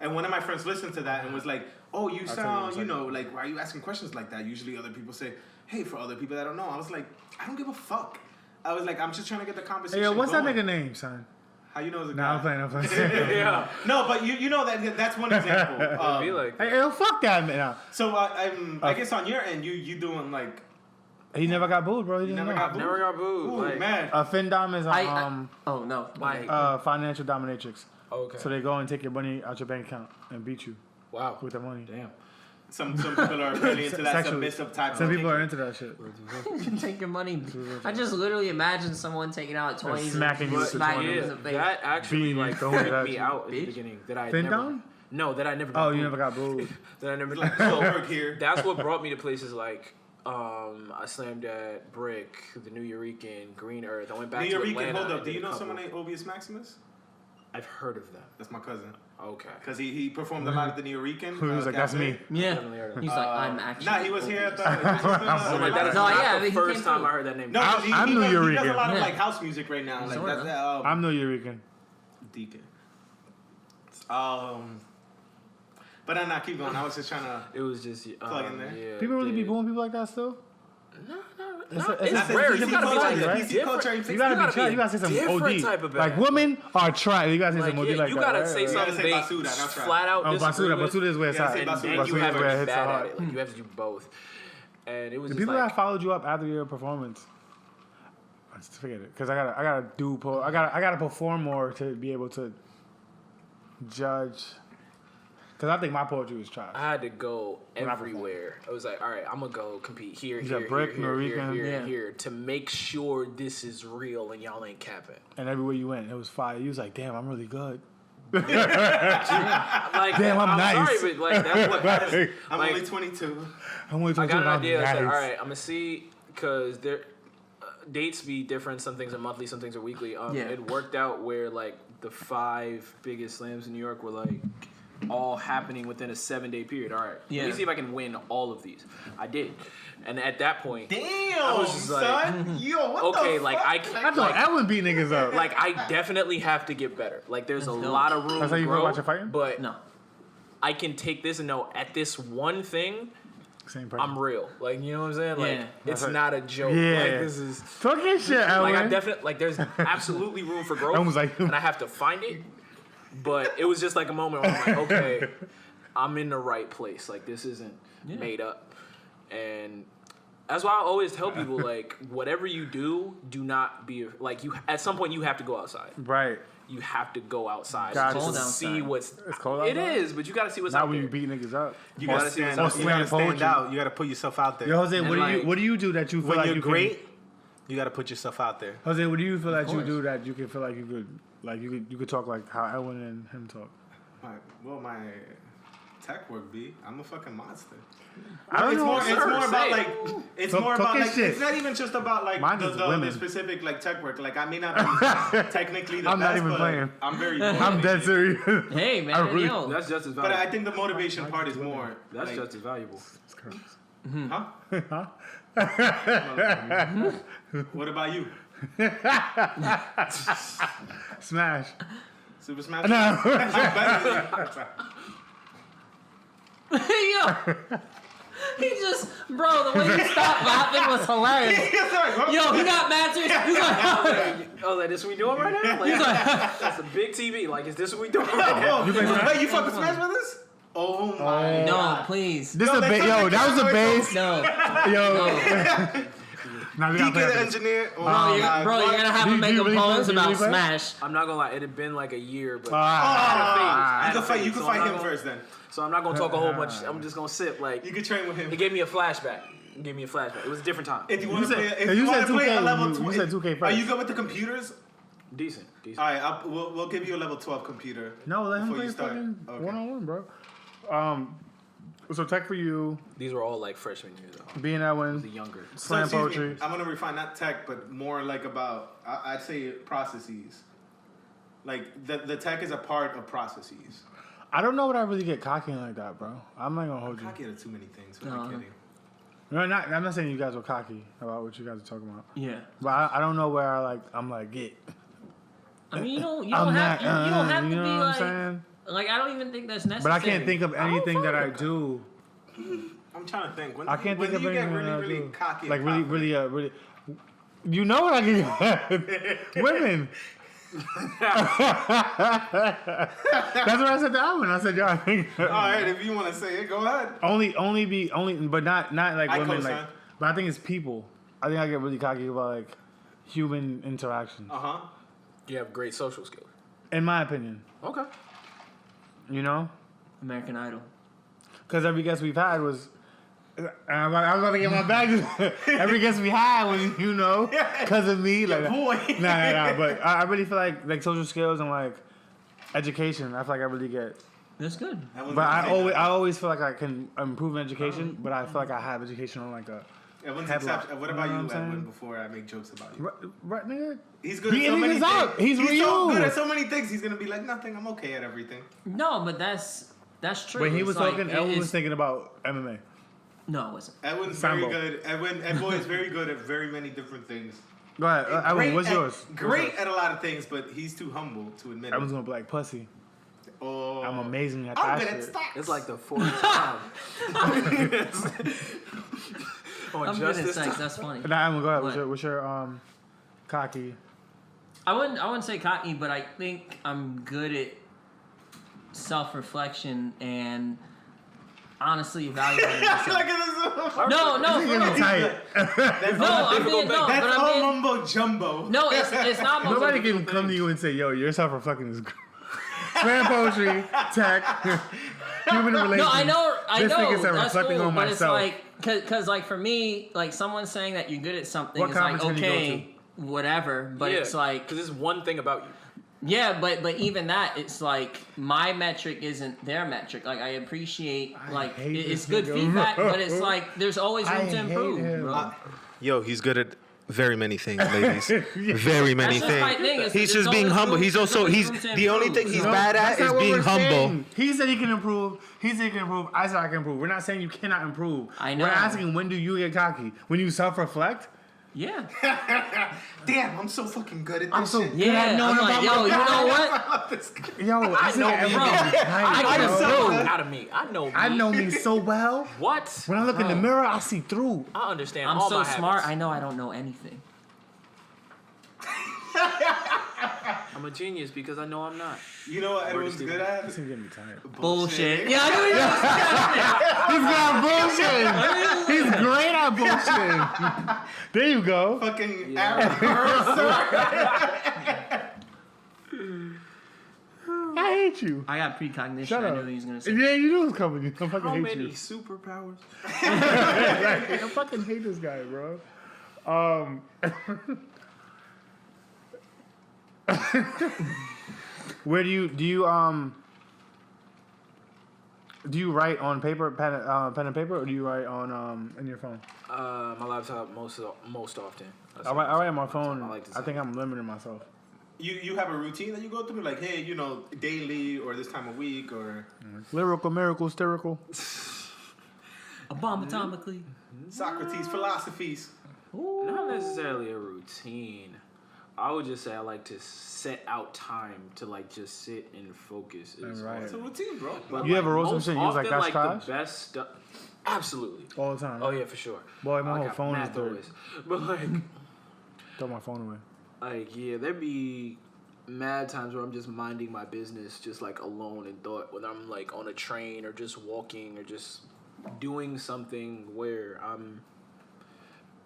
And one of my friends listened to that and was like, "Oh, you tell you in a sound, second. like why are you asking questions like that? Usually other people say, hey, for other people that don't know." I was like, I don't give a fuck. I was like, I'm just trying to get the conversation. Hey, yo, what's going. that nigga name, son? How you know it's a Nah, guy? I'm playing. Yeah. No, but you know that's one example. Be like, Hey, yo, fuck that man. So I guess on your end, you doing like He never got booed, bro. He didn't never know. got booed? never got booed. Ooh, like, man. Finn Dom is oh no. Like, financial dominatrix. okay. So they go and take your money out your bank account and beat you Wow. with the money. Damn. Some people are really into that Sexually. submissive type. Some of people are into that shit. You can take your money. I just literally imagine someone taking out toys smacking you and with the smacking you toy. in the face. That actually Beating like you, throwing it freaked at me you. out in the Bitch. beginning. That I Finn never. Dom? No, that I never. Oh, got you booed. never got booed. That I never. Like, so work here. that's what brought me to places like. I slammed at Brick, the New Eurekan, Green Earth. I went back New to Eurekan, Atlanta. hold up. and Do did you a know couple. someone named Obius Maximus? I've heard of them. That's my cousin. Okay. Because he performed a lot at the New Eurekan. He was like, that's cafe. me. Yeah. Definitely heard of He's them. like, I'm actually. Nah, he was here at the. So like, that is No, not yeah, but the he first came time through. I heard that name. No, 'cause he I'm does New a lot Eurekan. of Yeah. like house music right now. Like Sorta. that's I'm no Eurekan. Deacon. But I'm not keep going. I was just trying to. It was just Plug in there. Yeah, People really be dude. booing people like that still? No, It's it's a rare. PC You gotta be culture, like right? a PC different. culture ain't You fixed. gotta You be trying. You gotta say some different OD. type of Like bad. women are trying. You gotta say Like, some OD yeah, like you that. gotta right? say Right. gotta something say they Basuda, that's right. flat out Oh, disagree Basuda. with, Basuda is where it's Yeah, at. say and Basuda. then you Basuda have is to where it be hits so bad at hard. it. Like you have to do both. And it was The just people like, that followed you up after your performance, I just forget it because I gotta perform more to be able to judge. Because I think my poetry was trash. I had to go When I performed. everywhere. I was like, all right, I'm gonna go compete here, You here, got Brick, here, here, Norwegian. here, Yeah. here, to make sure this is real and y'all ain't capping. And everywhere you went, it was fire. You was like, damn, I'm really good. Like, Damn, I'm nice. sorry, but like that's what Like, I'm Like- only 22. I'm only I got an I'm idea. I said, nice. all right, I'm gonna see because there dates be different. Some things are monthly, some things are weekly. Yeah. It worked out where like the 5 biggest slams in New York were like all happening within a 7-day period. All right, let Yeah. me see if I can win all of these. I did, and at that point, Damn, I was just like, son. Yo, what okay, the like fuck? I I can't. thought Like, Ellen beat niggas up. like I definitely have to get better. Like there's a That's dope. lot of room That's how to you feel grow, about your fighting? but No. I can take this and know at this one thing Same person. I'm real. Like you know what I'm saying? Like Yeah. it's That's not a joke. Yeah. Like this is Talk your shit, Ellen. like I definitely like there's absolutely room for growth. I was like- and I have to find it. But it was just like a moment where I'm like, okay, I'm in the right place. Like this isn't Yeah. made up. And that's why I always tell people like whatever you do, do not be like you at some point you have to go outside. Right. You have to go outside Gotcha. just Cold to see outside. what's It's cold It outside? is, but you gotta see what's Not out when there. you beat niggas up. You Or gotta stand or out. You gotta slam stand poetry. out. You gotta put yourself out there. Yo, Jose, And what like- do you do that you feel when like you're you great, you gotta put yourself out there. Can, Jose, what do you feel that you course. do that you can feel like you could talk like how Ellen and him talk? My tech work, B. I'm a fucking monster. I don't it's know, more. sir, It's more say about it. like. It's Talk- more talk about your like. shit. It's not even just about like Mine the, is the, women. the specific like tech work. Like I may not be technically the I'm not best, even but playing. I'm very. I'm dead serious. Hey, I man, really- yo. That's just as But valuable. I think the motivation part is more. That's like, just as valuable. Huh? What about you? Smash. Super Smash. No. I'm better than you. Yo. He just, bro, the way he stopped laughing was hilarious. Sorry, Yo, he got mad serious. He's like, Oh, like this what we doing right now? Like, that's a big TV. Like, is this what we doing right now? Wait, you fucking Smash Brothers? Oh my No, god. please. This Yo, a they bit. took Yo, the that was a camera base. No. Yo. No. Nah, we DK gotta play the that. engineer. Oh Bro, my you're, god. bro, you're gonna have Do to you make really a play? poems Do you about really play? Smash. I'm not gonna lie, it had been like a year, but Ah. You can fight. You can So fight I'm him not first then. so I'm not gonna talk a whole bunch. I'm just gonna sip. Like You can train with him. it gave me a flashback. It gave me a flashback. It was a different time. If you want to said- play, if you you want said to play 2K, a level you 12, said 2K Are first. you good with the computers? Decent. All right, we'll give you a level 12 computer. No, let him before play you start. fucking Okay. 1-on-1, bro. So tech for you, These were all like freshman years though. being The Edwin, younger. So, slam excuse poetry. me, I'm gonna refine not tech, but more like about I'd say processes. Like the tech is a part of processes. I don't know what I really get cocky like that, bro. I'm not gonna hold you. Cocky at too many things. What am I No. kidding? No, I'm not saying you guys were cocky about what you guys are talking about, Yeah. but I don't know where I'm like get. I mean, you don't I'm have not. you don't have you to know be what I'm like saying? I don't even think that's necessary. But I can't think of anything that I fuck. do. I'm trying to think. When, I can't when think of you get anything really, that I really do. cocky, Like and really, confident. really. You know what I get? Women. That's what I said to Alvin. I said, "Yo, I think All right, if you want to say it, go ahead. only, but not like I women. co-sign. Like, but I think it's people. I think I get really cocky about like human interactions. Uh huh. You have great social skills. In my opinion, Okay. you know, American Idol. because every guest we've had was. I was about to get my bag. Every guest we had was, you know, because of me. Like, boy. Nah. But I really feel like social skills and like education. I feel like I really get. That's good. But I always feel like I can improve in education. But I feel like I have education on like a. Everyone's Headlock. exception. What You about know you, what I'm Edwin? saying? Before I make jokes about you, Right, nigga. he's good He at so many is out. things. He's so Ryu. good at so many things. He's gonna be like, nothing. I'm okay at everything. No, but that's true. When he It's was like, talking, it Edwin is- was thinking about MMA. No, it wasn't. Edwin's Sambo. very good. Edwin is very good at very many different things. Go ahead, Edwin. Great What's at- yours? Great at a lot of things, but he's too humble to admit Edwin's it. gonna be like pussy. Oh, I'm amazing at I'm that good at shit. stocks. It's like the fourth time. On I'm good at Justice sex. Time. That's funny. Nah, Edwin, go ahead. What? What's your cocky? I wouldn't say cocky, but I think I'm good at self-reflection and honestly evaluating myself. Look at this. No, for Getting real. tight. No, I'm being no, That's but I'm all being, mumbo jumbo. no. It's not. most Nobody of the can come to things. you and say, "Yo, your self-reflecting is slam poetry, tech, human relations." No, I know. This That's nigga said cool, reflecting on but myself. it's like, cause like for me, like someone saying that you're good at something What is like conference can you go okay, whatever. But it's like because it's one thing about you. yeah, but even that, it's like my metric isn't their metric. Like I appreciate like hate it's this good nigga, feedback, bro. but it's like there's always I room to hate improve, him. bro. Yo, he's good at very many things, ladies. Very many That's just my thing. things. is He's there's just being always humble. room- He's there's also always he's room to the only improve, thing he's so- bad at That's not is what being we're humble. saying. He said he can improve. He said he can improve. I said I can improve. We're not saying you cannot improve. I know. We're asking when do you get cocky? When you self-reflect? Yeah, Damn, I'm so fucking good at this I'm so shit. good at yeah. knowing I'm like, about yo, my you know guy. what? I love this guy. Yo, I know me, bro. I can So improve. out of me. I know me. I know me so well. What? When I look in the mirror, I see through. I understand I'm all so my smart. habits. I know I don't know anything. I'm a genius because I know I'm not. You know what everyone's Steve. good at? This is getting me tired. Bullshit. Yeah, I knew you He's good at bullshit. He's great at bullshit. There you go. Fucking Yeah. I hate you. I got precognition. Shut I up. knew he was gonna say. Yeah, you knew it was coming. I fucking How hate many you. superpowers? I fucking hate this guy, bro. Where do you write on paper, pen and paper, or do you write on in your phone? My laptop most often. I write on my phone. I like to I think I'm limiting myself. You have a routine that you go through, like, hey, you know, daily or this time of week or Lyrical, miracle, hysterical. Abomatomically. Socrates philosophies. Not necessarily a routine. I would just say I like to set out time to like just sit and focus. Is Right. It's a routine, bro. But You ever wrote some most shit and you was like, often, "That's trash"? the best stuff. Absolutely. All the time. Oh yeah, for sure. Boy, my I whole got phone is math dirty. always. But like, Throw my phone away. yeah, there'd be mad times where I'm just minding my business, just like alone in thought, whether I'm like on a train or just walking or just doing something where I'm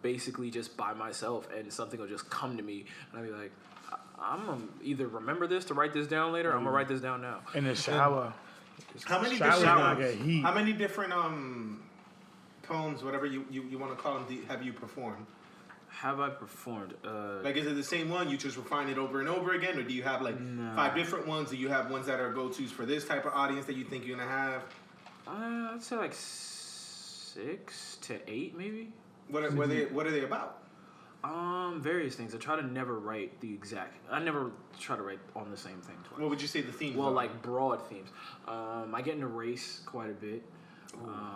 basically just by myself and something will just come to me and I'll be like, I'm gonna either remember this to write this down later or I'm gonna write this down now. In the shower. How many Shower different gonna get heat. how many different poems, whatever you want to call them, have you performed? Have I performed? Like, is it the same one? You just refine it over and over again, or do you have like 5 different ones? Do you have ones that are go-tos for this type of audience that you think you're gonna have? I'd say like 6 to 8 maybe. What are they about? Various things. I try to never write I never try to write on the same thing twice. What would you say the themes Well, are? like broad themes. I get into race quite a bit.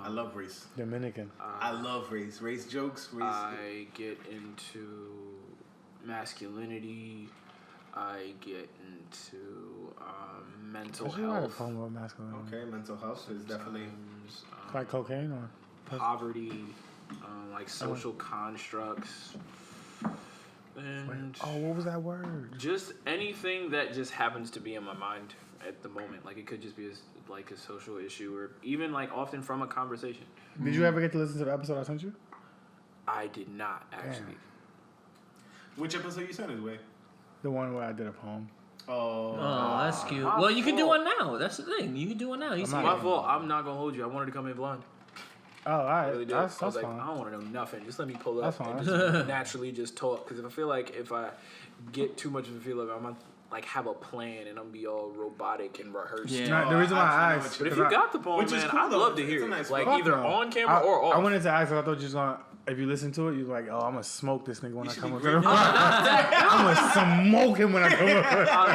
I love race. Dominican. I love race. Race jokes. Race. I get into masculinity. I get into mental Did you write a health. poem about masculinity? Okay, mental health is definitely. Sometimes, Like cocaine or? poverty, like social constructs, and Oh, what was that word? just anything that just happens to be in my mind at the moment. Like it could just be like a social issue, or even like often from a conversation. Did you ever get to listen to the episode I sent you? I did not actually. Which episode you sent it with? The one where I did a poem. Oh. Oh, that's cute. my Well, you can do fault. one now. That's the thing. You can do one now. You see not- it. My fault. I'm not gonna hold you. I wanted to come in blind. Oh, all I right. really did. That's I was like, fine. I don't want to know nothing. Just let me pull That's up and fine. just naturally just talk. Because if I feel like if I get too much of a feel like I'm gonna like have a plan and I'm gonna be all robotic and rehearsed. Yeah. Nah, the reason why I I know asked. But if 'cause you I- got the poem, Which is man, cool, I'd though. love to It's hear a it. nice Like poem. either no. on camera or off. I wanted to ask. I thought you just gonna. If you listen to it, you're like, oh, I'm gonna smoke this nigga when I should come be up. grateful. I'm gonna smoke him when I come up.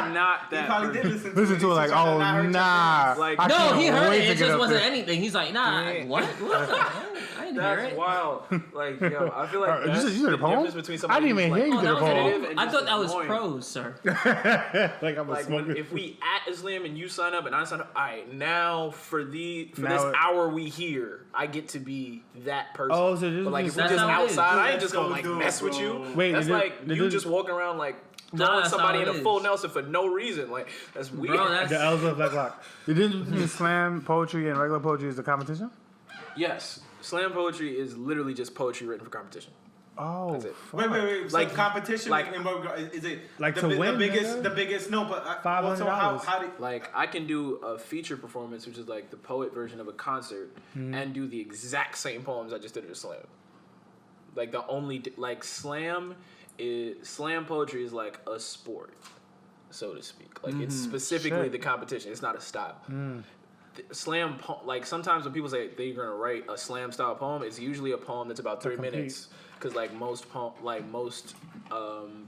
I'm not He that. probably did person. listen to it. Listen to it He's like, just trying to oh not hurt your nah. feelings. Like, I No, can't he heard wait it. to It get just up wasn't there. anything. He's like, nah, Yeah. what? What the? I didn't hear That's it. wild. Like, yo, I feel like You that's said you did a the poem? difference between somebody I didn't even who's, hear you Oh, did a that was poem. competitive and I just thought that was annoying. prose, sir. Like I'm a Like smoker. if we at Islam and you sign up and I sign up, all right, now for Now this it- hour we here, I get to be that person. Oh, so this but like is- if we're That's just how it is. outside, I ain't That's just gonna so like dope, mess with bro. you. Wait, that's they did- like they you did- just walking around like Nah, throwing that's somebody how in it a is. full Nelson for no reason. Like that's weird. Bro, that's The L's of Black Rock. The difference between slam poetry and regular poetry is the competition? Yes, slam poetry is literally just poetry written for competition. Oh, That's it. fuck. Wait. Like- So competition, like- is it Like the, to the win, biggest? nigga? The biggest? No, but $500. also how do? Like I can do a feature performance, which is like the poet version of a concert, and do the exact same poems I just did at a slam. Like the only like slam poetry is like a sport, so to speak. Like it's specifically Shit. the competition. It's not a style. Like sometimes when people say they're gonna write a slam style poem, it's usually a poem that's about 3 compete. minutes. Because like most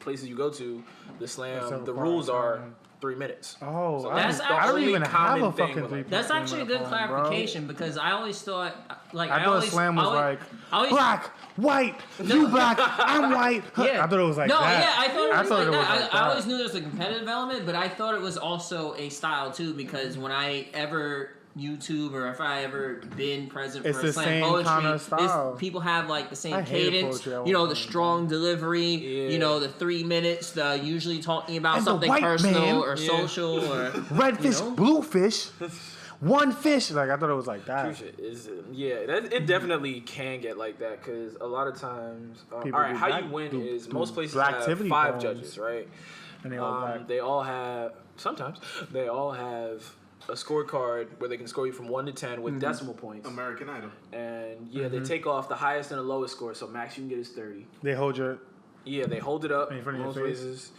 places you go to, the slam, That's the so rules far, are man. 3 minutes. Oh, So That's I don't actually even have common a thing fucking with, three. like- That's actually a good poem, bro. clarification because I always thought, like, I thought slam was like I always, black, white, you black, I'm white. Yeah. I thought it was like no, that. yeah, I thought it was like that. like I that. always knew there was a competitive element, but I thought it was also a style too because when I ever YouTube or if I ever been present It's for a the slam same poetry, kinda style. people have like the same I hated cadence, poetry at you know, one the point, strong delivery, Yeah. you know, the 3 minutes, the usually talking about And the something white personal man- or Yeah. social or Red fish, know? blue fish, one fish. Like I thought it was like that. True shit. It definitely can get like that because a lot of times. People All right, do how black- you win do- is do most places black have activity 5 poems. judges, right? And they all black. They all have sometimes they all have a scorecard where they can score you from 1 to 10 with decimal points, American Idol. and they take off the highest and the lowest score. So max you can get is 30. They hold your. Yeah, they hold it up. In front of your most face? places.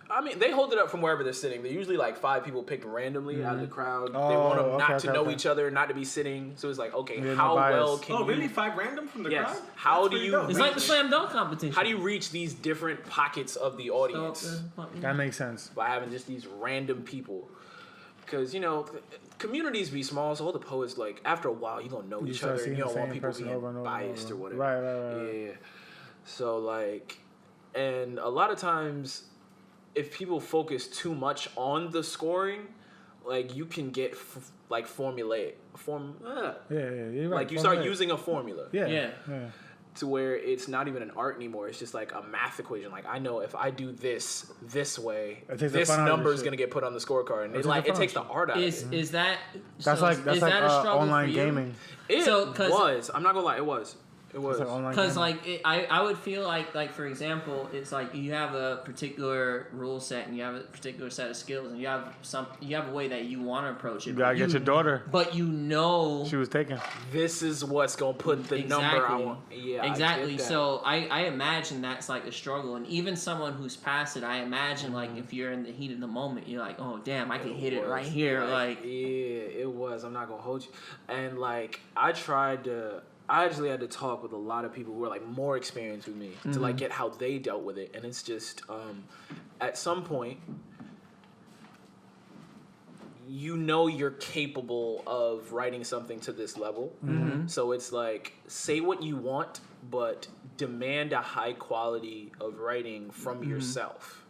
I mean, they hold it up from wherever they're sitting. They're usually like 5 people picked randomly out of the crowd. They Oh, want them not okay, to okay, know okay. each other, not to be sitting. So it's like, okay, Yeah, no how bias. well can Oh, you? really? 5 random from the Yes. crowd? How That's do pretty you- dope. it's like the slam dunk competition. How do you reach these different pockets of the audience That makes sense. by having just these random people? Because communities be small, so all the poets like after a while you gonna know You each start other, and seeing you the don't want same people person being over and over and biased over. or whatever. Right. Yeah. So like, and a lot of times, if people focus too much on the scoring, like you can get formulaic. Yeah. You're right. Like you start Formulaic. using a formula. Yeah. Yeah. to where it's not even an art anymore. It's just like a math equation. Like I know if I do this way, It takes the this fun out of number the is shit. gonna get put on the scorecard, and It it takes like the it fun takes the out of art out. Is of it. is that That's so like is that a struggle online for you? gaming. It So, 'cause- was. I'm not gonna lie. It was. It was. It's like online Because gaming. like I would feel like for example, it's like you have a particular rule set and you have a particular set of skills and you have a way that you want to approach it. You gotta get your daughter. But you know She was taken. This is what's gonna put the number I want. Yeah, I exactly. get that. So I imagine that's like a struggle, and even someone who's past it, I imagine like if you're in the heat of the moment, you're like, oh damn, I can hit it right here, like. yeah, it was. I'm not gonna hold you. And like I actually had to talk with a lot of people who were like more experienced with me to like get how they dealt with it. And it's just at some point you know you're capable of writing something to this level. So it's like say what you want, but demand a high quality of writing from yourself.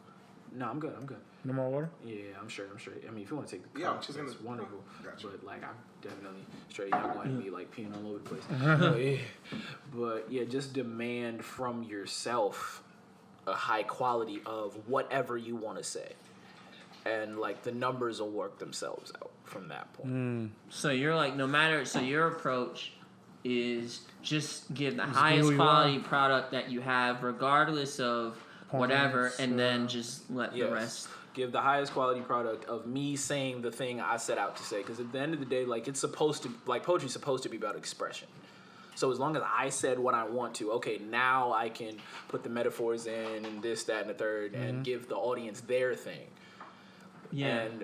No, I'm good. No more water? Yeah, I'm sure. I mean, if you want to take the Yeah, cup, I'm just that's gonna- wonderful. Gotcha. But like, I'm definitely straight. Y'all going to be like peeing all over the place. But yeah, just demand from yourself a high quality of whatever you want to say, and like the numbers will work themselves out from that point. So you're like so your approach is just give the be highest who you quality are. product that you have, regardless of whatever, Points, and then just let the Yes. rest. Give the highest quality product of me saying the thing I set out to say. Because at the end of the day, like it's supposed to, like poetry's supposed to be about expression. So as long as I said what I want to, okay, now I can put the metaphors in and this, that, and the third, and give the audience their thing. Yeah. And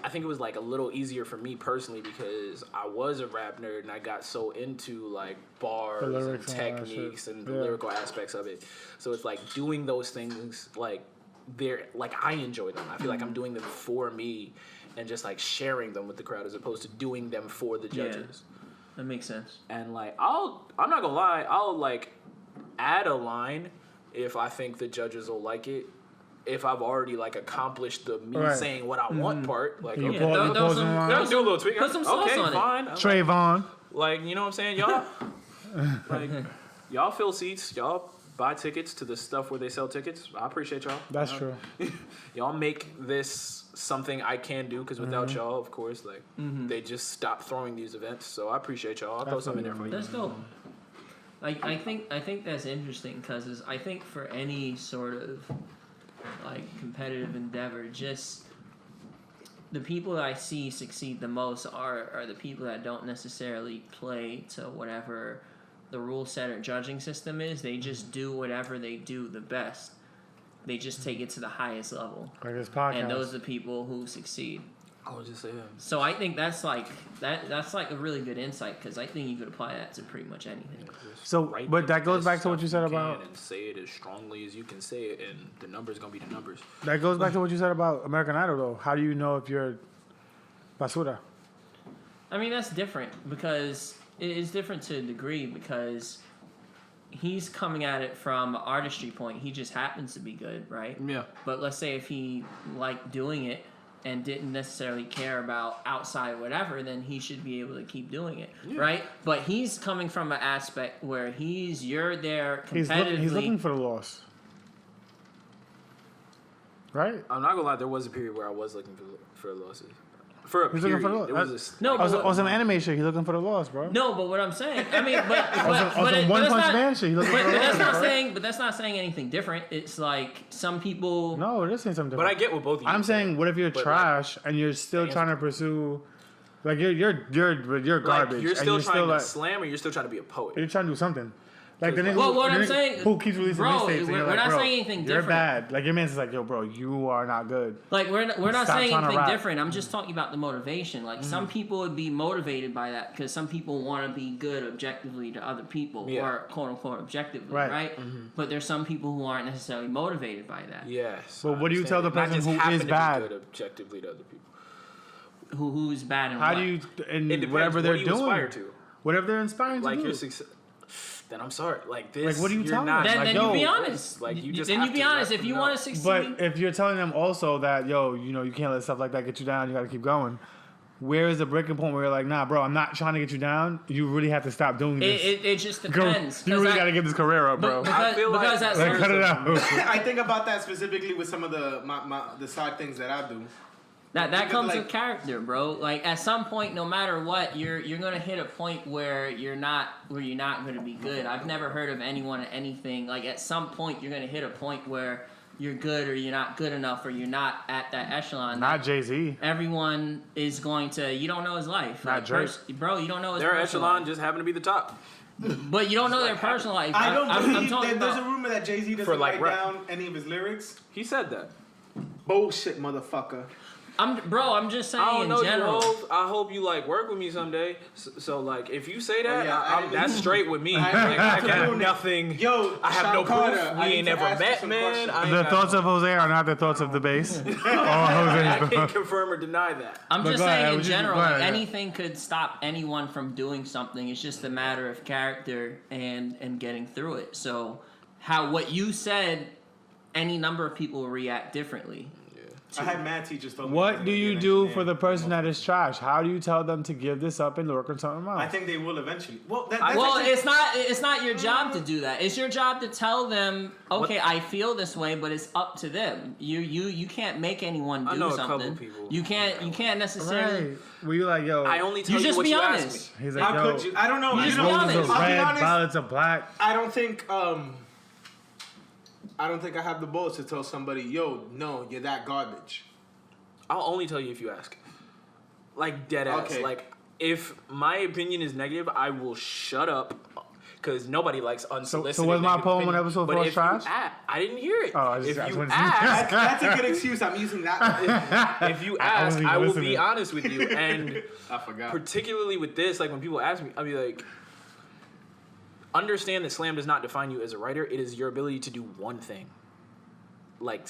I think it was like a little easier for me personally because I was a rap nerd and I got so into like bars and lyrics and all that techniques shit. and the Yeah. lyrical aspects of it. So it's like doing those things like they're like I enjoy them. I feel like I'm doing them for me and just like sharing them with the crowd as opposed to doing them for the Yeah. judges. That makes sense. And like I'm not gonna lie, I'll like add a line if I think the judges will like it. If I've already like accomplished the me Right. saying what I want part, like You okay, pull- throw- you throw pause some- in line. throw I'll do a little tweak. Put some sauce okay, on it. fine. Trayvon. Like, you know what I'm saying? Y'all like y'all fill seats, y'all buy tickets to the stuff where they sell tickets. I appreciate y'all. That's true. Y'all make this something I can do because without y'all, of course, like they just stop throwing these events. So I appreciate y'all. I'll throw something in there for you. That's dope. Like I think that's interesting because I think for any sort of like competitive endeavor, just the people that I see succeed the most are the people that don't necessarily play to whatever the rule set or judging system is. They just do whatever they do the best. They just take it to the highest level, Like this podcast. and those are the people who succeed. I was just saying. So I think that's like that's like a really good insight because I think you could apply that to pretty much anything. So, Write but the that goes best back to what you stuff said can about. and say it as strongly as you can say it, and the numbers gonna be the numbers. That goes back to what you said about American Idol, though. How do you know if you're basura? I mean, that's different because it's different to a degree because he's coming at it from an artistry point. He just happens to be good, right? Yeah. But let's say if he liked doing it and didn't necessarily care about outside whatever, then he should be able to keep doing it, right? But he's coming from an aspect where you're there competitively. He's looking for the loss. Right? I'm not gonna lie. There was a period where I was looking for losses. For a He's looking period, for the- it was a No, On but some anime shit, he's looking for the loss, bro. no, but what I'm saying, I mean, but On some One Punch Man shit, he's looking for the that's loss, not bro. saying, but that's not saying anything different. It's like some people. No, this ain't something But I different. get what both of you. I'm saying, what if you're But, like, trash and you're still trying to pursue, like you're like, garbage, you're and still you're trying still to like slam, or you're still trying to be a poet. you're trying to do something. Like the nigga, Well, what the I'm nigga saying- who keeps releasing bro, mixtapes, and we're you're like, not bro, saying anything you're different. bad. Like your man's like, yo, bro, you are not good. Like we're not Stop saying trying to anything rap. different. I'm just talking about the motivation. Like some people would be motivated by that because some people want to be good objectively to other people Yeah. or quote unquote objectively, Right. right? But there's some people who aren't necessarily motivated by that. Yes. But I what do you understand tell the that. Not person just who happen is to be bad? good objectively to other people. Who's bad and How what? do you in It depends. whatever What they're do you doing, aspire to? whatever they're inspiring to Like do? your success. Then I'm sorry. Like this. Like, what do you you're tell not, them? Then Like, you yo, be honest. like, you just then have you be to honest. let If you them want know. to succeed, But if you're telling them also that, yo, you know, you can't let stuff like that get you down, you got to keep going. where is the breaking point where you're like, nah, bro, I'm not trying to get you down. You really have to stop doing this. It just Go- depends. you 'cause really I- got to give this career up, bro. Because, I feel like- because at Like, some- cut it out. I think about that specifically with some of the side things that I do. that because, comes like- with character, bro. Like at some point, no matter what, you're gonna hit a point where you're not gonna be good. I've never heard of anyone at anything. Like at some point, you're gonna hit a point where you're good or you're not good enough or you're not at that echelon. Not Jay-Z. Everyone is going to. You don't know his life, Not like, Drake. bro. You don't know his Their personal echelon life. just happened to be the top. But you don't know their personal life. I don't I'm believe talking that there's a about. rumor that Jay-Z For, doesn't like, write rap. down any of his lyrics. He said that. Bullshit, motherfucker. I'm just saying I don't in know general. you, Hov. I hope you like work with me someday. So like, if you say that, yeah, I- that's straight with me. I- Like, I I- have nothing. Yo, I have Sean no Carter, proof. We I need ain't to never ask you met, some man. questions. I ain't The got thoughts no- of Jose are not the thoughts of the base. All I Jose's can't confirm or deny that. I'm But just go ahead, saying in would you- general, go ahead, like, yeah. anything could stop anyone from doing something. It's just a matter of character and getting through it. So, what you said, any number of people will react differently. I had mad teachers tell me. I What was do gonna be you an do engineer. for the person that is trash? How do you tell them to give this up and work on something else? I think they will eventually. Well, that's Well, actually, it's not your job to do that. It's your job to tell them, okay, I feel this way, but it's up to them. You can't make anyone I do know a something. couple people. You can't necessarily. Right. Were you like, yo? I only tell You you just what be you honest. ask me. He's like, how yo. could you? I don't know. You just know, be Roses honest. are I'll be red, honest. violets are black. I don't think I have the balls to tell somebody, yo, no, you're that garbage. I'll only tell you if you ask. Like dead ass. Okay. Like if my opinion is negative, I will shut up. Because nobody likes unsolicited. so was my negative poem opinion. when episode But 4 if trash? you I didn't hear it. Oh, I just- if I just you wanted to see- ask, That's a good excuse. I'm using that. if you I ask, wasn't I will listening. be honest with you. And I forgot. particularly with this, like when people ask me, I'll be like, understand that slam does not define you as a writer. It is your ability to do one thing. Like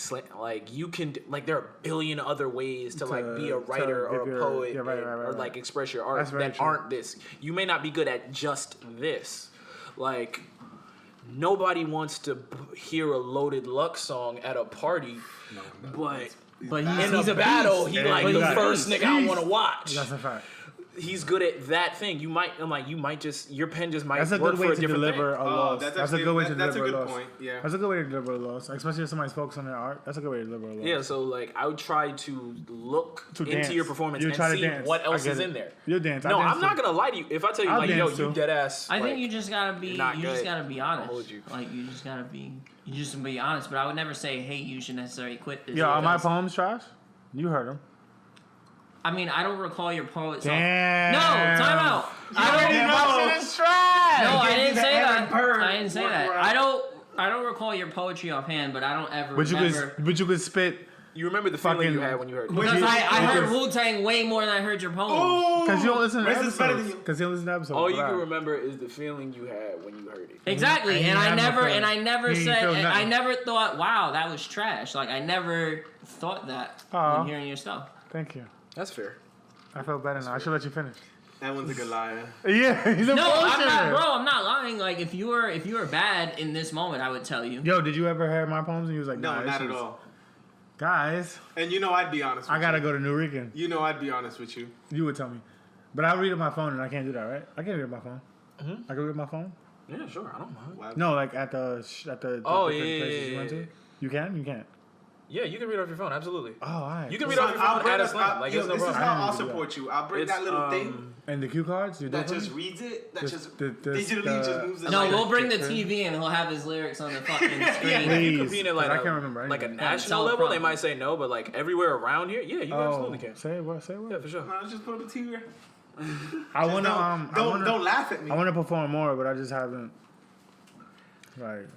you can like there are a billion other ways to like be a writer give or a your- poet yeah, right, or right. like express your art That's very that true. aren't this. You may not be good at just this. Like nobody wants to hear a Loaded Lux song at a party, but But in he's a battle, he Yeah, like he's the a first beast. nigga I want to watch. That's a fact. He's good at that thing. You might just your pen just might That's a work good for way a to different deliver thing. a loss. that's That's a actually- good way to that's a deliver a good loss. point, yeah. That's a good way to deliver a loss, especially if somebody's focused on their art. That's a good way to deliver a loss. Yeah, so like I would try to look To into dance. your performance You and try to see dance. what I else get is it. in there. You'll dance. I No, dance I'm not too. gonna lie to you. If I tell you I'll like, yo, dance you too. dead ass. I think like, you just gotta be. not You just good. gotta be honest. hold you. Like you just gotta be honest. But I would never say, hey, you should necessarily quit this. Yo, are my because- poems trash? You heard them. I mean, I don't recall your poets. Damn. No, time out. I already don't. know. My shit is trash. No, I gave you didn't the say Aaron that. Burr I didn't say that. workaround. I don't recall your poetry offhand, but I don't ever But you remember. could spit You remember the feeling Fucking- you had when you heard it. Because you- I heard because- Wu Tang way more than I heard your poem. Oh, because you don't listen to Rest is better than episodes. you. Because you don't listen to episodes. All you Right. can remember is the feeling you had when you heard it. Exactly, And and he I had no never feeling. He didn't said, feel and I nothing. never thought, wow, that was trash. Like I never thought that Aw. when hearing your stuff. Thank you. That's fair. I feel better now. I should let you finish. that one's a good liar. Yeah, he's a No, I'm bullshitter. not, bro. I'm not lying. Like if you were bad in this moment, I would tell you. Yo, did you ever hear my poems and you was like, No, nah, this not at is- all. Guys, And you know I'd be honest with I gotta you. go to New Rican. You know I'd be honest with you. You would tell me. But I read on my phone and I can't do that, right? I can't read on my phone. Mm-hmm. I can read on my phone? Yeah, sure. I don't mind. Wow. No, like at the Oh, different yeah, places yeah, you went yeah, to. You can? You can't. Yeah, you can read off your phone. Absolutely. Oh, all right. You can read Son, off your I'll phone bring at a us- slam. Like, yo, it's no this is problem. how I I'll didn't do support you. I'll bring It's, that little thing And the cue cards? You do that for just me? reads it. That This- just this- digitally the- just moves the No, line. we'll bring the Picture. TV and he'll have his lyrics on the fucking screen. If you Please, compete at like 'cause I a, can't remember like a anything. national Yeah, level, they teleprompter. might say no, but like everywhere around here, yeah, you absolutely can. Say what? Say what? Yeah, for sure. No, just put the TV. I wanna Don't laugh at me. I wanna perform more, but I just haven't. Like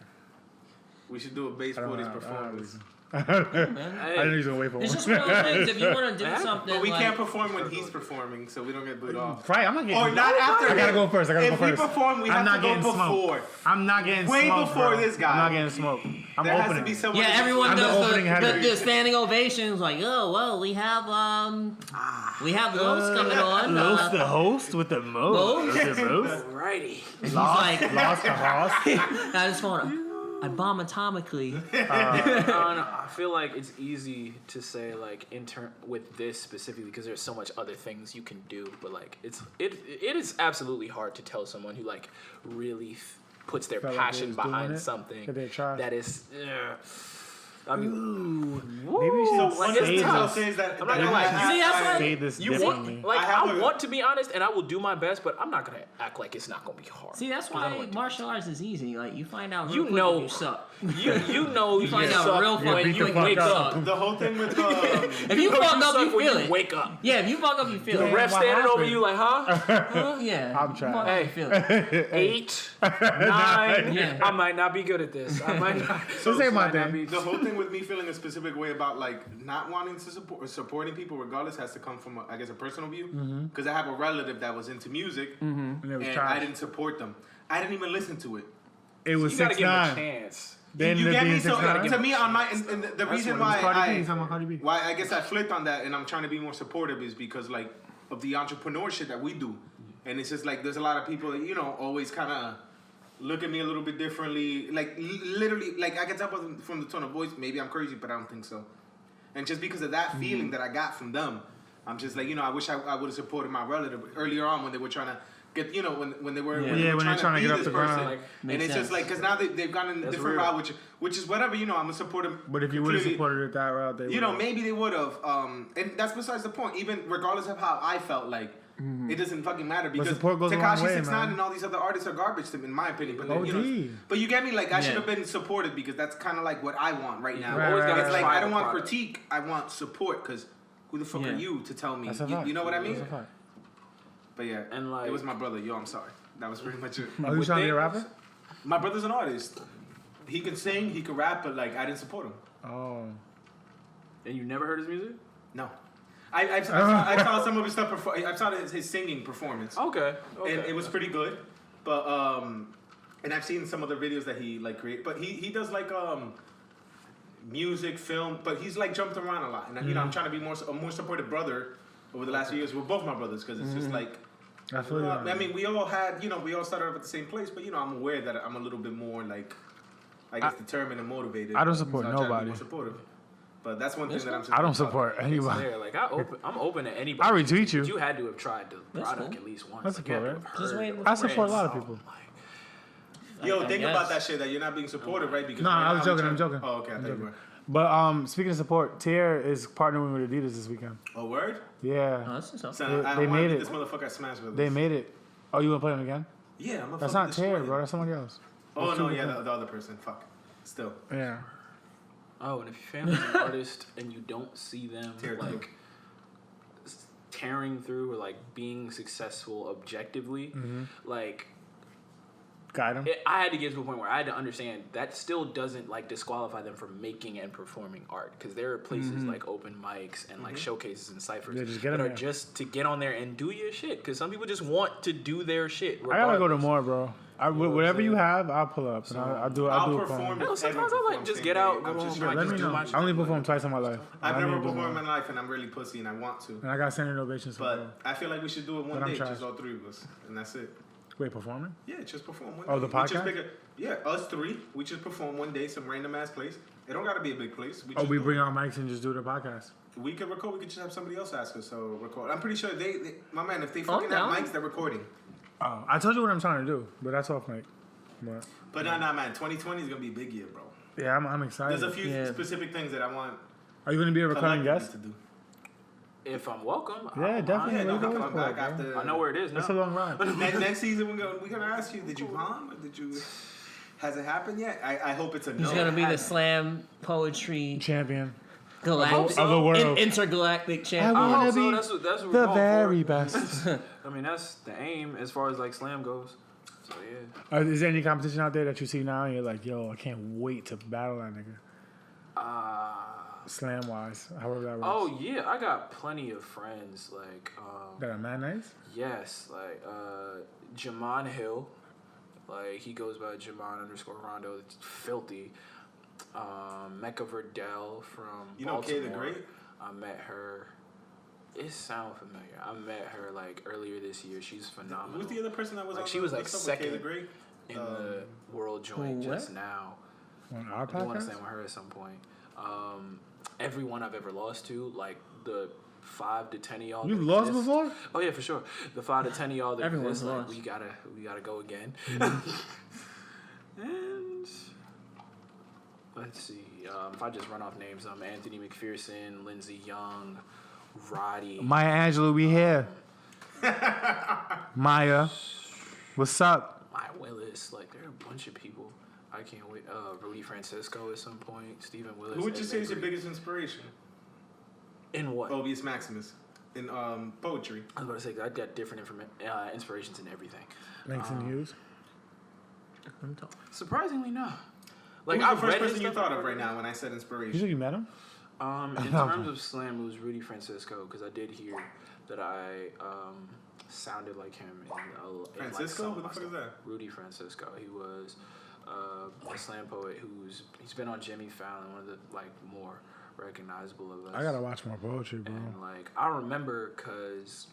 We should do a base I don't 40s know. performance. I didn't know you were gonna wait for It's one. just one of those things. If you want to do Yeah. something, But we like, can't perform when he's performing, so we don't get booed off. Right, I'm not getting. Or not after. I gotta him. go first. I gotta if go first. we perform, we I'm have not to go getting before. smoked. I'm not getting Way smoked, before bro. this guy. I'm not getting smoked. I'm There opening. has to be someone. yeah, to just- everyone I'm the does opening header. the standing ovations. Like, oh well, we have Los coming on. Los the host with the most. Los? With the most. Alrighty. He's Lost, like, lost the host. I just want to. I bomb atomically. I don't know. I feel like it's easy to say like with this specifically because there's so much other things you can do, but like it is absolutely hard to tell someone who like really puts their Felt like they passion was doing behind it, something that they tried. that is. I mean, Maybe we should So one of the say things I'll this. say is that I'm not gonna lie. See, that's why- Say this you differently. want like I have I a- want to be honest and I will do my best, but I'm not gonna act like it's not gonna be hard. See, that's 'Cause I don't why like to- martial arts is easy. Like you find out real You quick know- if you suck. You know You find you out suck real when quick beat you the fuck wake up. up. the whole thing with If you know fuck up, suck you when feel you it. wake up. Yeah, if you fuck up, you feel The it. ref what standing over happened? you like, huh? Yeah, I'm you trying. fuck up, you feel it. 8, 9. Yeah. I might not be good at this. I might not. So say my might not thing. be- the whole thing with me feeling a specific way about like not wanting to support or supporting people regardless has to come from I guess a personal view because I have a relative that was into music And it was and trash. I didn't support them. I didn't even listen to it. It was You gotta give him a 6ix9ine. chance. Then You the get me? being So 6ix9ine. to me, on my and the reason what it was. why Cardi B, he's talking about Cardi B. why I guess I flipped on that and I'm trying to be more supportive is because like of the entrepreneurship that we do, and it's just like there's a lot of people that always kind of look at me a little bit differently. Like literally, like I can tell from the tone of voice. Maybe I'm crazy, but I don't think so. And just because of that feeling that I got from them, I'm just like I wish I would have supported my relative earlier on when they were trying to get when they were Yeah, when they're trying to be get up this the person. ground. Like, and Makes it's sense. just like because now they've gone in a That's different real. route, which is whatever I'm gonna support them. But if you would have completely. supported it that route, they would've. Maybe they would have. And that's besides the point. Even regardless of how I felt, like it doesn't fucking matter because support goes a long Tekashi way, 6ix9ine man. and all these other artists are garbage to me, in my opinion. But then, OD. but you get me. Like I should Yeah. have been supported because that's kind of like what I want right now. Right, right, It's like right. I don't want Product. critique. I want support because who the fuck Yeah. are you to tell me? That's a You, fact. you know what I mean? That's a fact. But yeah, And, like- it was my brother. Yo, I'm sorry. That was pretty much it. Are you With trying to be a things- rapper? My brother's an artist. He can sing. He can rap. But like I didn't support him. Oh. And you never heard his music? No. I saw some of his stuff. I saw his singing performance. Okay. And it was pretty good. But and I've seen some other videos that he like create. But he does like music, film. But he's like jumped around a lot. And I'm trying to be a more supportive brother over the last few years with both my brothers because it's just like. I feel you. I mean, we all had we all started off at the same place. But I'm aware that I'm a little bit more like I guess determined and motivated. I don't support So I try to be nobody. more supportive. But that's one thing that I'm. I don't support It's anybody. there. Like I'm open to anybody. I retweet you. But you had to have tried the That's product cool. at least once. I Like, you had to support have Just heard wait of with I it. support a lot of So, people. like, Yo, I think guess. about that shit that you're not being supported, right? Because No, right I was now joking, we're I'm trying- joking. Oh, okay, I thought you were. But speaking of support, Tier is partnering with Adidas this weekend. Oh, word? Yeah, Oh, that's what's up. Son, They- I they wanna made beat it. This motherfucker at Smash Brothers. they made it. Oh, you want to play them again? Yeah, I'm a That's fucking not Tier, destroyer. bro. That's somebody else. Oh That's no, two yeah, different- the other person. Fuck. Still. Yeah. oh, and if your family's an artist and you don't see them Tear through. like tearing through or like being successful objectively, like Guide them. I had to get to a point where I had to understand that still doesn't like disqualify them from making and performing art because there are places like open mics and like showcases and ciphers Yeah, just get that 'em are there. just to get on there and do your shit because some people just want to do their shit. I gotta go to regardless. more, bro. Whatever you have, I'll pull up and I'll do. I'll do a perform. perform. No, sometimes I like just get out, go on, bro, Let just me do know. my I shit. only performed twice in my life. I've I never need to do performed more. in my life, and I'm really pussy, and I want to. And I got standing ovations for But both. I feel like we should do it one But I'm day, trash. just all three of us, and that's it. Wait, performing? Yeah, just perform one Oh, day. the We just podcast? pick yeah, us three. We just perform one day, some random ass place. It don't gotta be a big place. Oh, just we do bring it. our mics and just do the podcast. We could record. We could just have somebody else ask us. So record. I'm pretty sure my man. If they fucking have down. mics, they're recording. Oh, I told you what I'm trying to do, but that's off mic. But Nah, man. 2020 is gonna be a big year, bro. yeah, I'm excited. There's a few Yeah. specific things that I want Are you gonna be a recurring collectively guest? to do. If I'm welcome, Yeah, definitely. Yeah, no, Let's I'm go coming for it, back bro. after. I know where it is now. It's a long ride. Next season, we're gonna ask you. Did you bomb? Or did you? Has it happened yet? I hope it's a no. He's gonna be the It slam poetry Champion galactic of the world. intergalactic I champion. wanna hope so. be That's what we're the going very for. best. I mean, that's the aim as far as like slam goes. So yeah. Is there any competition out there that you see now and you're like, yo, I can't wait to battle that nigga? Slam wise, however that works. Oh yeah, I got plenty of friends like That are mad nice? yes, like Jamon Hill, like he goes by Jamon_Rondo. It's filthy. Mecca Verdell from You know Baltimore. Kay the Great? I met her. It sounds familiar. I met her like earlier this year. She's phenomenal. Who's the other person that was Like, on she the- was, like, what's up with Kay second. the Great? in the world joint Who, what? just now. On our I do want to podcast? slam with her at some point. Everyone I've ever lost to, like the 5 to 10 of y'all. You that lost exist- before? Oh yeah, for sure. The 5 to 10 of y'all that Everyone's exist, like, lost. we gotta go again. And let's see. If I just run off names, Anthony McPherson, Lindsey Young, Roddy. Maya Angelou, we here. Maya, what's up? Maya Willis, like there are a bunch of people. I can't wait. Rudy Francisco at some point. Stephen Willis. Who would you Ed say is your Negri. biggest inspiration? In what? Phobius Maximus in poetry. I was about to say I got different inspirations in everything. Langston Hughes. Surprisingly, no. Like, Like Who's I've the first read his person you stuff, thought I've of read right it. now when I said You inspiration? said you met him? In terms of slam, it was Rudy Francisco because I did hear that I sounded like him. In like Francisco? some Who of the my fuck is stuff. that? Rudy Francisco. He was a slam poet he's been on Jimmy Fallon, one of the like more recognizable of us. I gotta watch more poetry, bro. And like I remember because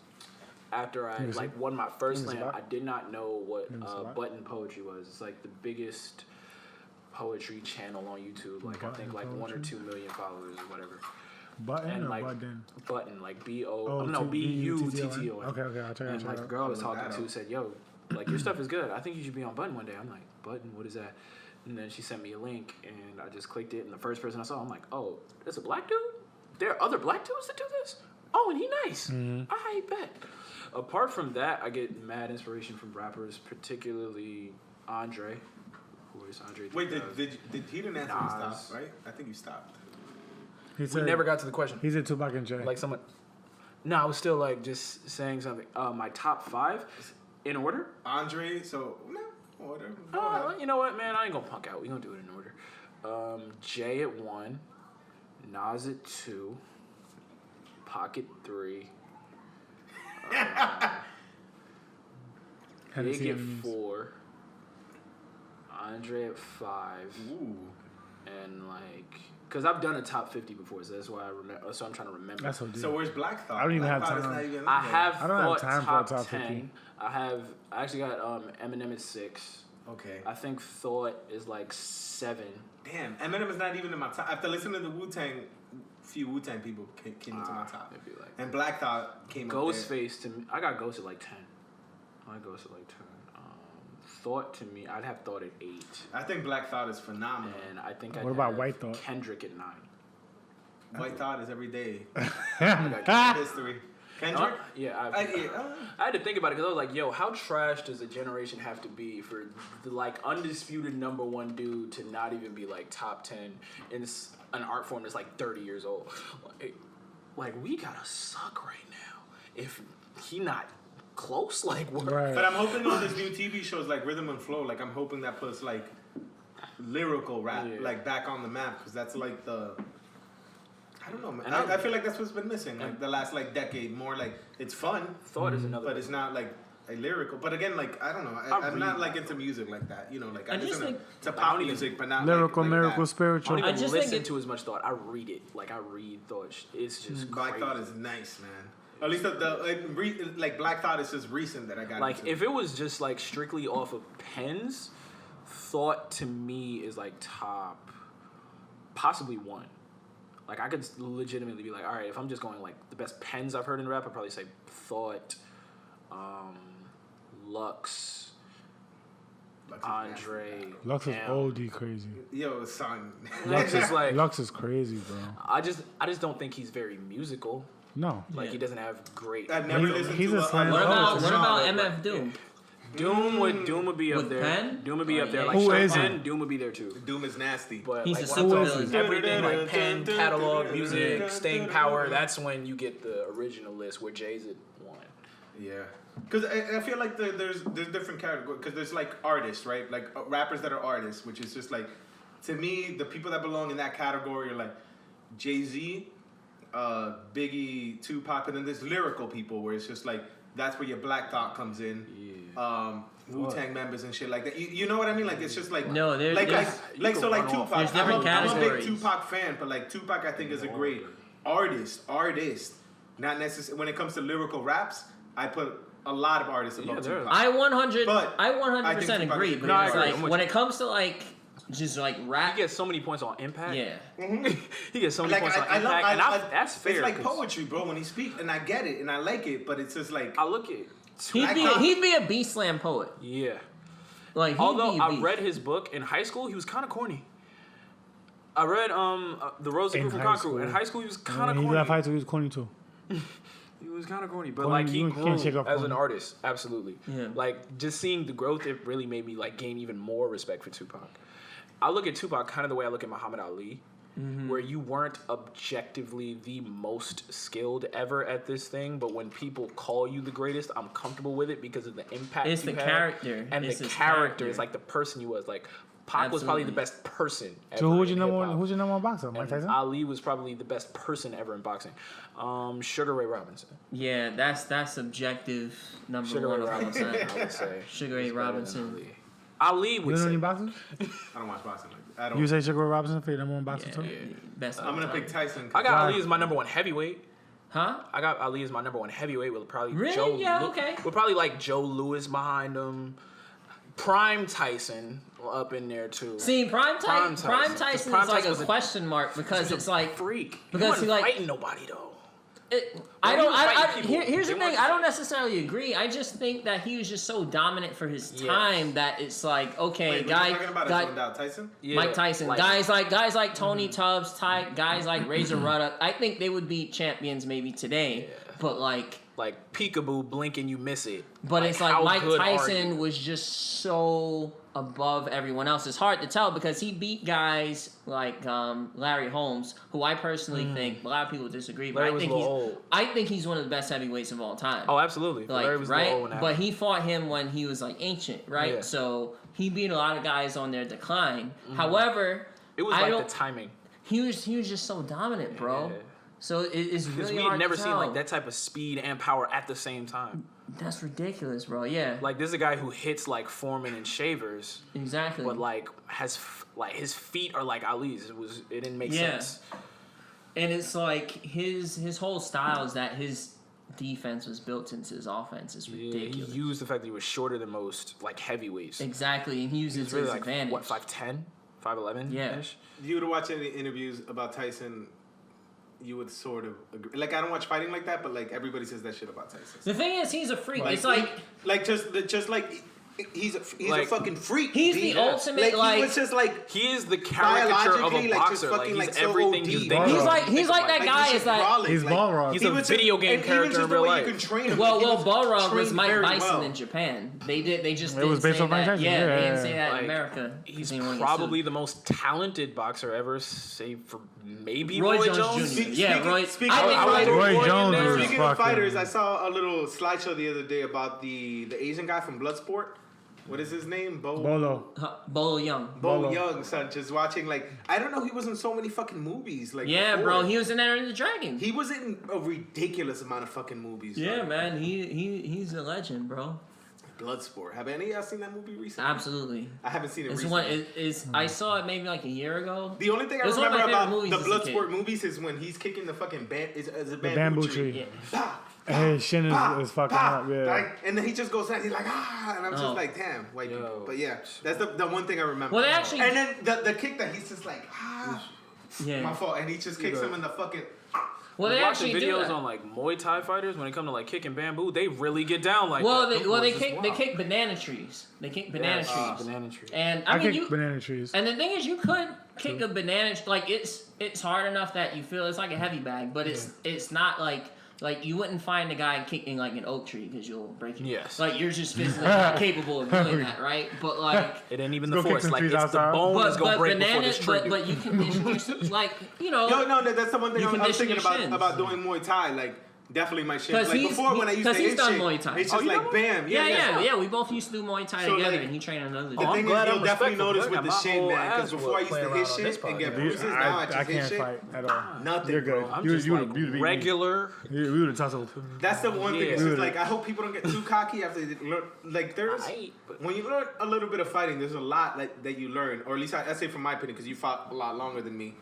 after I Let me see. like won my first Let me see slam, that. I did not know what Let me see that. Button Poetry was. It's like the biggest poetry channel on YouTube. Like I think Button like 1 or Poetry? 2 million followers or whatever. Button And or like Button? Button, like B Oh, O no B U T T O N. Okay, I'll check And like the girl I was Look talking that to up. said, "Yo, like your stuff is good. I think you should be on Button one day." I'm like, "Button, what is that?" And then she sent me a link, and I just clicked it. And the first person I saw, I'm like, "Oh, there's a black dude. There are other black dudes that do this. Oh, and he nice. I bet." Apart from that, I get mad inspiration from rappers, particularly Andre. Of course, Andre. Wait, 3000. did he didn't answer you Nas. stop, right? I think you stopped. He We said, never got to the question. He said Tupac and Jay. Like someone. No, I was still like just saying something. My top 5 in order. Andre, so no, order. Go Oh, ahead. you know what, man? I ain't gonna punk out. We gonna do it in order. Jay at 1, Nas at 2, Pocket 3, Hadn't Big seen at him. 4, Andre at 5, Ooh. and like, cause I've done a top 50 before, so that's why I remember. So I'm trying to remember. That's so deep. So where's Black Thought? I don't even Black have Thought is time. not even in I there. have I don't have thought time for a top, top 10. 50. I actually got Eminem at 6. Okay. I think Thought is like 7. Damn, Eminem is not even in my top. After listening to the Wu-Tang, few Wu-Tang people came into my top. Maybe like And Black Thought came up there. Ghostface to me, I got Ghost at like 10. I got Ghost at like 10. Thought to me, I'd have Thought at 8, I think Black Thought is phenomenal. and I think What I'd about have White Thought? Kendrick at 9. White Thought is every day. Ah! History. Kendrick? Yeah, I had to think about it because I was like, yo, how trash does a generation have to be for the like undisputed number 1 dude to not even be like top 10 in an art form that's like 30 years old? Like we gotta suck right now if he not close. Like what? Right. But I'm hoping on this new TV shows like Rhythm and Flow, like I'm hoping that puts like lyrical rap Yeah. like back on the map because that's like the. I don't know, man. And I feel like that's what's been missing, like the last like decade. More like it's fun, Thought is another. but it's not like a lyrical. But again, like I don't know, I'm not like into music like that. You know, like I I just listen think- to I pop don't even- music, but not Lyrical, like miracle, that. spiritual. I don't I even just think listen it- to as much Thought. I read it. Like I read Thought. It's just Black crazy. Thought is nice, man. At least like Black Thought is just recent that I got Like into. if it was just like strictly off of pens, Thought to me is like top, possibly 1. Like I could legitimately be like, all right, if I'm just going like the best pens I've heard in rap, I'd probably say Thought, Lux, Lux is Andre. Lux is Cam. OD crazy. nasty. Yo, son. Lux is like Lux is crazy, bro. I just don't think he's very musical. No. Like Yeah. he doesn't have great. I've never He's- listened he's to a slam What about poet. MF Doom? Doom would be up With there. Pen? Doom would be up there. Yeah. Like Who Sean isn't? Penn, Doom would be there too. Doom is nasty. But He's like, a when it comes super to villain. everything like pen, catalog, music, staying power, that's when you get the original list where Jay's at 1. Yeah, because I feel like there's different categories. Because there's like artists, right? Like rappers that are artists, which is just like, to me, the people that belong in that category are like Jay-Z, Biggie, Tupac, and then there's lyrical people where it's just like that's where your Black Thought comes in. Yeah. Wu-Tang members and shit like that. You know what I mean? Like it's just like No, there's like there's- like so like run off. Tupac. There's different I'm a big categories. Tupac fan, but like Tupac I think is a great artist. Not necessarily when it comes to lyrical raps. I put a lot of artists above Yeah, there are- Tupac. I But I 100% think Tupac agree, is but great. it's No, I agree. like I'm with when you. it comes to like just like He rap. gets so many points on impact. Yeah. He gets so many Like points on I love, impact, and that's fair. It's like 'cause poetry, bro. When he speaks, and I get it, and I like it, but it's just like I look at He'd be a B slam poet. yeah. Like he'd Although be a I beast. read his book in high school, he was kind of corny. I read The Rose of In Proof and high Concrete. In school. high school, he was kind of He corny. got fights, he was corny too. He was kind of corny, but Corny, like he you grew can't shake off as an corny. artist, absolutely. Yeah. Like just seeing the growth, it really made me like gain even more respect for Tupac. I look at Tupac kind of the way I look at Muhammad Ali, where you weren't objectively the most skilled ever at this thing, but when people call you the greatest, I'm comfortable with it because of the impact. It's you the had character. and It's the his character character. is like the person you was. Like Pac was probably the Absolutely. best person. Ever So who's your in number hip-hop. one? Who's your number one boxer? Mike And Tyson. Ali was probably the best person ever in boxing. Sugar Ray Robinson. Yeah, that's subjective number Sugar one. Ray of all Robinson, time. I would say. Sugar Ray He's better than Robinson. Ali. Ali You would don't know say. any boxers? I don't watch boxing. Like that. I don't. You say Sugar Ray Robinson for your number one boxer Yeah, too? best. of I'm all gonna time. pick Tyson. I got Why? Ali as my number one heavyweight. Huh? I got Ali as my number one heavyweight with probably Really? Joe. Yeah, okay. With probably like Joe Louis behind him. Prime Tyson up in there too. See, Prime Prime Tyson Tyson. is Prime like Tyson a was a- question mark because it's like freak. because he wasn't he, like- fighting nobody though. I he don't. was fighting I people. here's They the thing. weren't- I don't necessarily agree. I just think that he was just so dominant for his Yes. time that it's like okay, Wait, guy, what you talking about? guy Is one down Tyson? Yeah, Mike Tyson, like- guys like Tony Tubbs, guys like Razor Ruddock. I think they would be champions maybe today, Yeah. but like. Like peekaboo, blink and you miss it. But it's like how Mike good are Tyson you? was just so above everyone else. It's hard to tell because he beat guys like Larry Holmes, who I personally think a lot of people disagree, but Larry I was think a little old. I think he's one of the best heavyweights of all time. Oh, absolutely. like Larry was a right, little old when that but he fought him when he was like ancient, right? Yeah. So he beat a lot of guys on their decline. However, It was I like don't- the timing. he was just so dominant, bro. Yeah. So it's Because really we hard had never to seen tell. like that type of speed and power at the same time. That's ridiculous, bro. Yeah, Like this is a guy who hits like Foreman and Shavers, exactly. but like like his feet are like Ali's. It didn't make Yeah. sense. And it's like his whole style is that his defense was built into his offense. It's Yeah, he ridiculous. used the fact that he was shorter than most like heavyweights. Exactly, and he used it He's to really his like advantage. what 5'10", 5'11"? Yeah. -ish? If you were to watch any interviews about Tyson, you would sort of agree. Like I don't watch fighting like that, but like everybody says that shit about Tyson. The thing is, he's a freak. Like, It's like just like he's a Like, fucking freak. he's B. the ultimate, Like he was just like He is the caricature of Biologically, a like, just boxer. Like, fucking, he's like, so everything OD. you He's think. he's of. like he's like that like, guy. this Is shit like brawling, He's like, Balrog. He's he a was video just- game and character even just in the real way life. you can train him. well, like, he well, was Balrog was trained Mike very Bison well. in Japan. They just It didn't was based say on Mike that. Tyson, Yeah, yeah, they didn't yeah, say that Like, in America. He's They didn't wanna get probably sued. the most talented boxer ever, save for maybe Roy Roy Jones Jones. Jr. Yeah, Roy. Speaking I think of- Roy, Roy Roy Jones in there. was Speaking of fucking. fighters, I saw a little slideshow the other day about the Asian guy from Bloodsport. What is his name? Bolo. Bolo Young. Bo Bolo. Young, son, just watching like I don't know. He was in so many fucking movies. Like Yeah, before. bro. He was in Enter the Dragon. He was in a ridiculous amount of fucking movies. Yeah, son. man. He's a legend, bro. Bloodsport. Have any of y'all seen that movie recently? Absolutely. I haven't seen it It's recently. one. It's I saw it maybe like a year ago. The only thing I It's one of remember my about favorite the movies as a Bloodsport kid. movies is when he's kicking the fucking is a The bamboo, bamboo tree. tree. Yeah. Bah, His shin is fucking bah, up, yeah. like, and then he just goes down. He's like and I'm just Oh. like, damn, white Yo. people. But yeah, that's the one thing I remember. Well, they actually- and then the kick that he's just like my Yeah. fault, and he just kicks him in the fucking. Well, they Watching actually do videos that. on like Muay Thai fighters when it come to like kicking bamboo, they really get down like Well, that. they Them boys is kick wild. banana trees. They kick banana Yes, trees. banana tree. And I I mean kick you. banana trees. And the thing is, you could kick a banana. Like it's hard enough that you feel it's like a heavy bag, but it's not like you wouldn't find a guy kicking like an oak tree because you'll break it. Yes. Like you're just physically not capable of doing that, right? But like. It ain't even Let's the go kick force. some Like trees it's the outside. bone is gonna break before banana, this tree. but you condition yourself, like Yo, know. no, that's the one thing You I'm condition thinking your shins. about doing Muay Thai. Like definitely my shit. 'Cause Like he's- before when I used to 'cause he's hit done shit, Muay Thai. it's Oh, just you like know? bam. Yeah. We both used to do Muay Thai So, together, like, and he trained another The dude. I'm thing glad is, I'm you'll definitely respectful, notice bro. with the My shin, whole man. Because ass before I used to playing hit around on shit this and get podcast. bruises, now I I just hit can't shit. fight at all. Nothing, You're good. bro. I'm You just you like would beat me. regular. We would have tussled. That's the one thing. Yeah. It's just like I hope people don't get too cocky after they learn. Like there's Aight, but- when you learn a little bit of fighting, there's a lot that you learn, or at least I say from my opinion, because you fought a lot longer than me.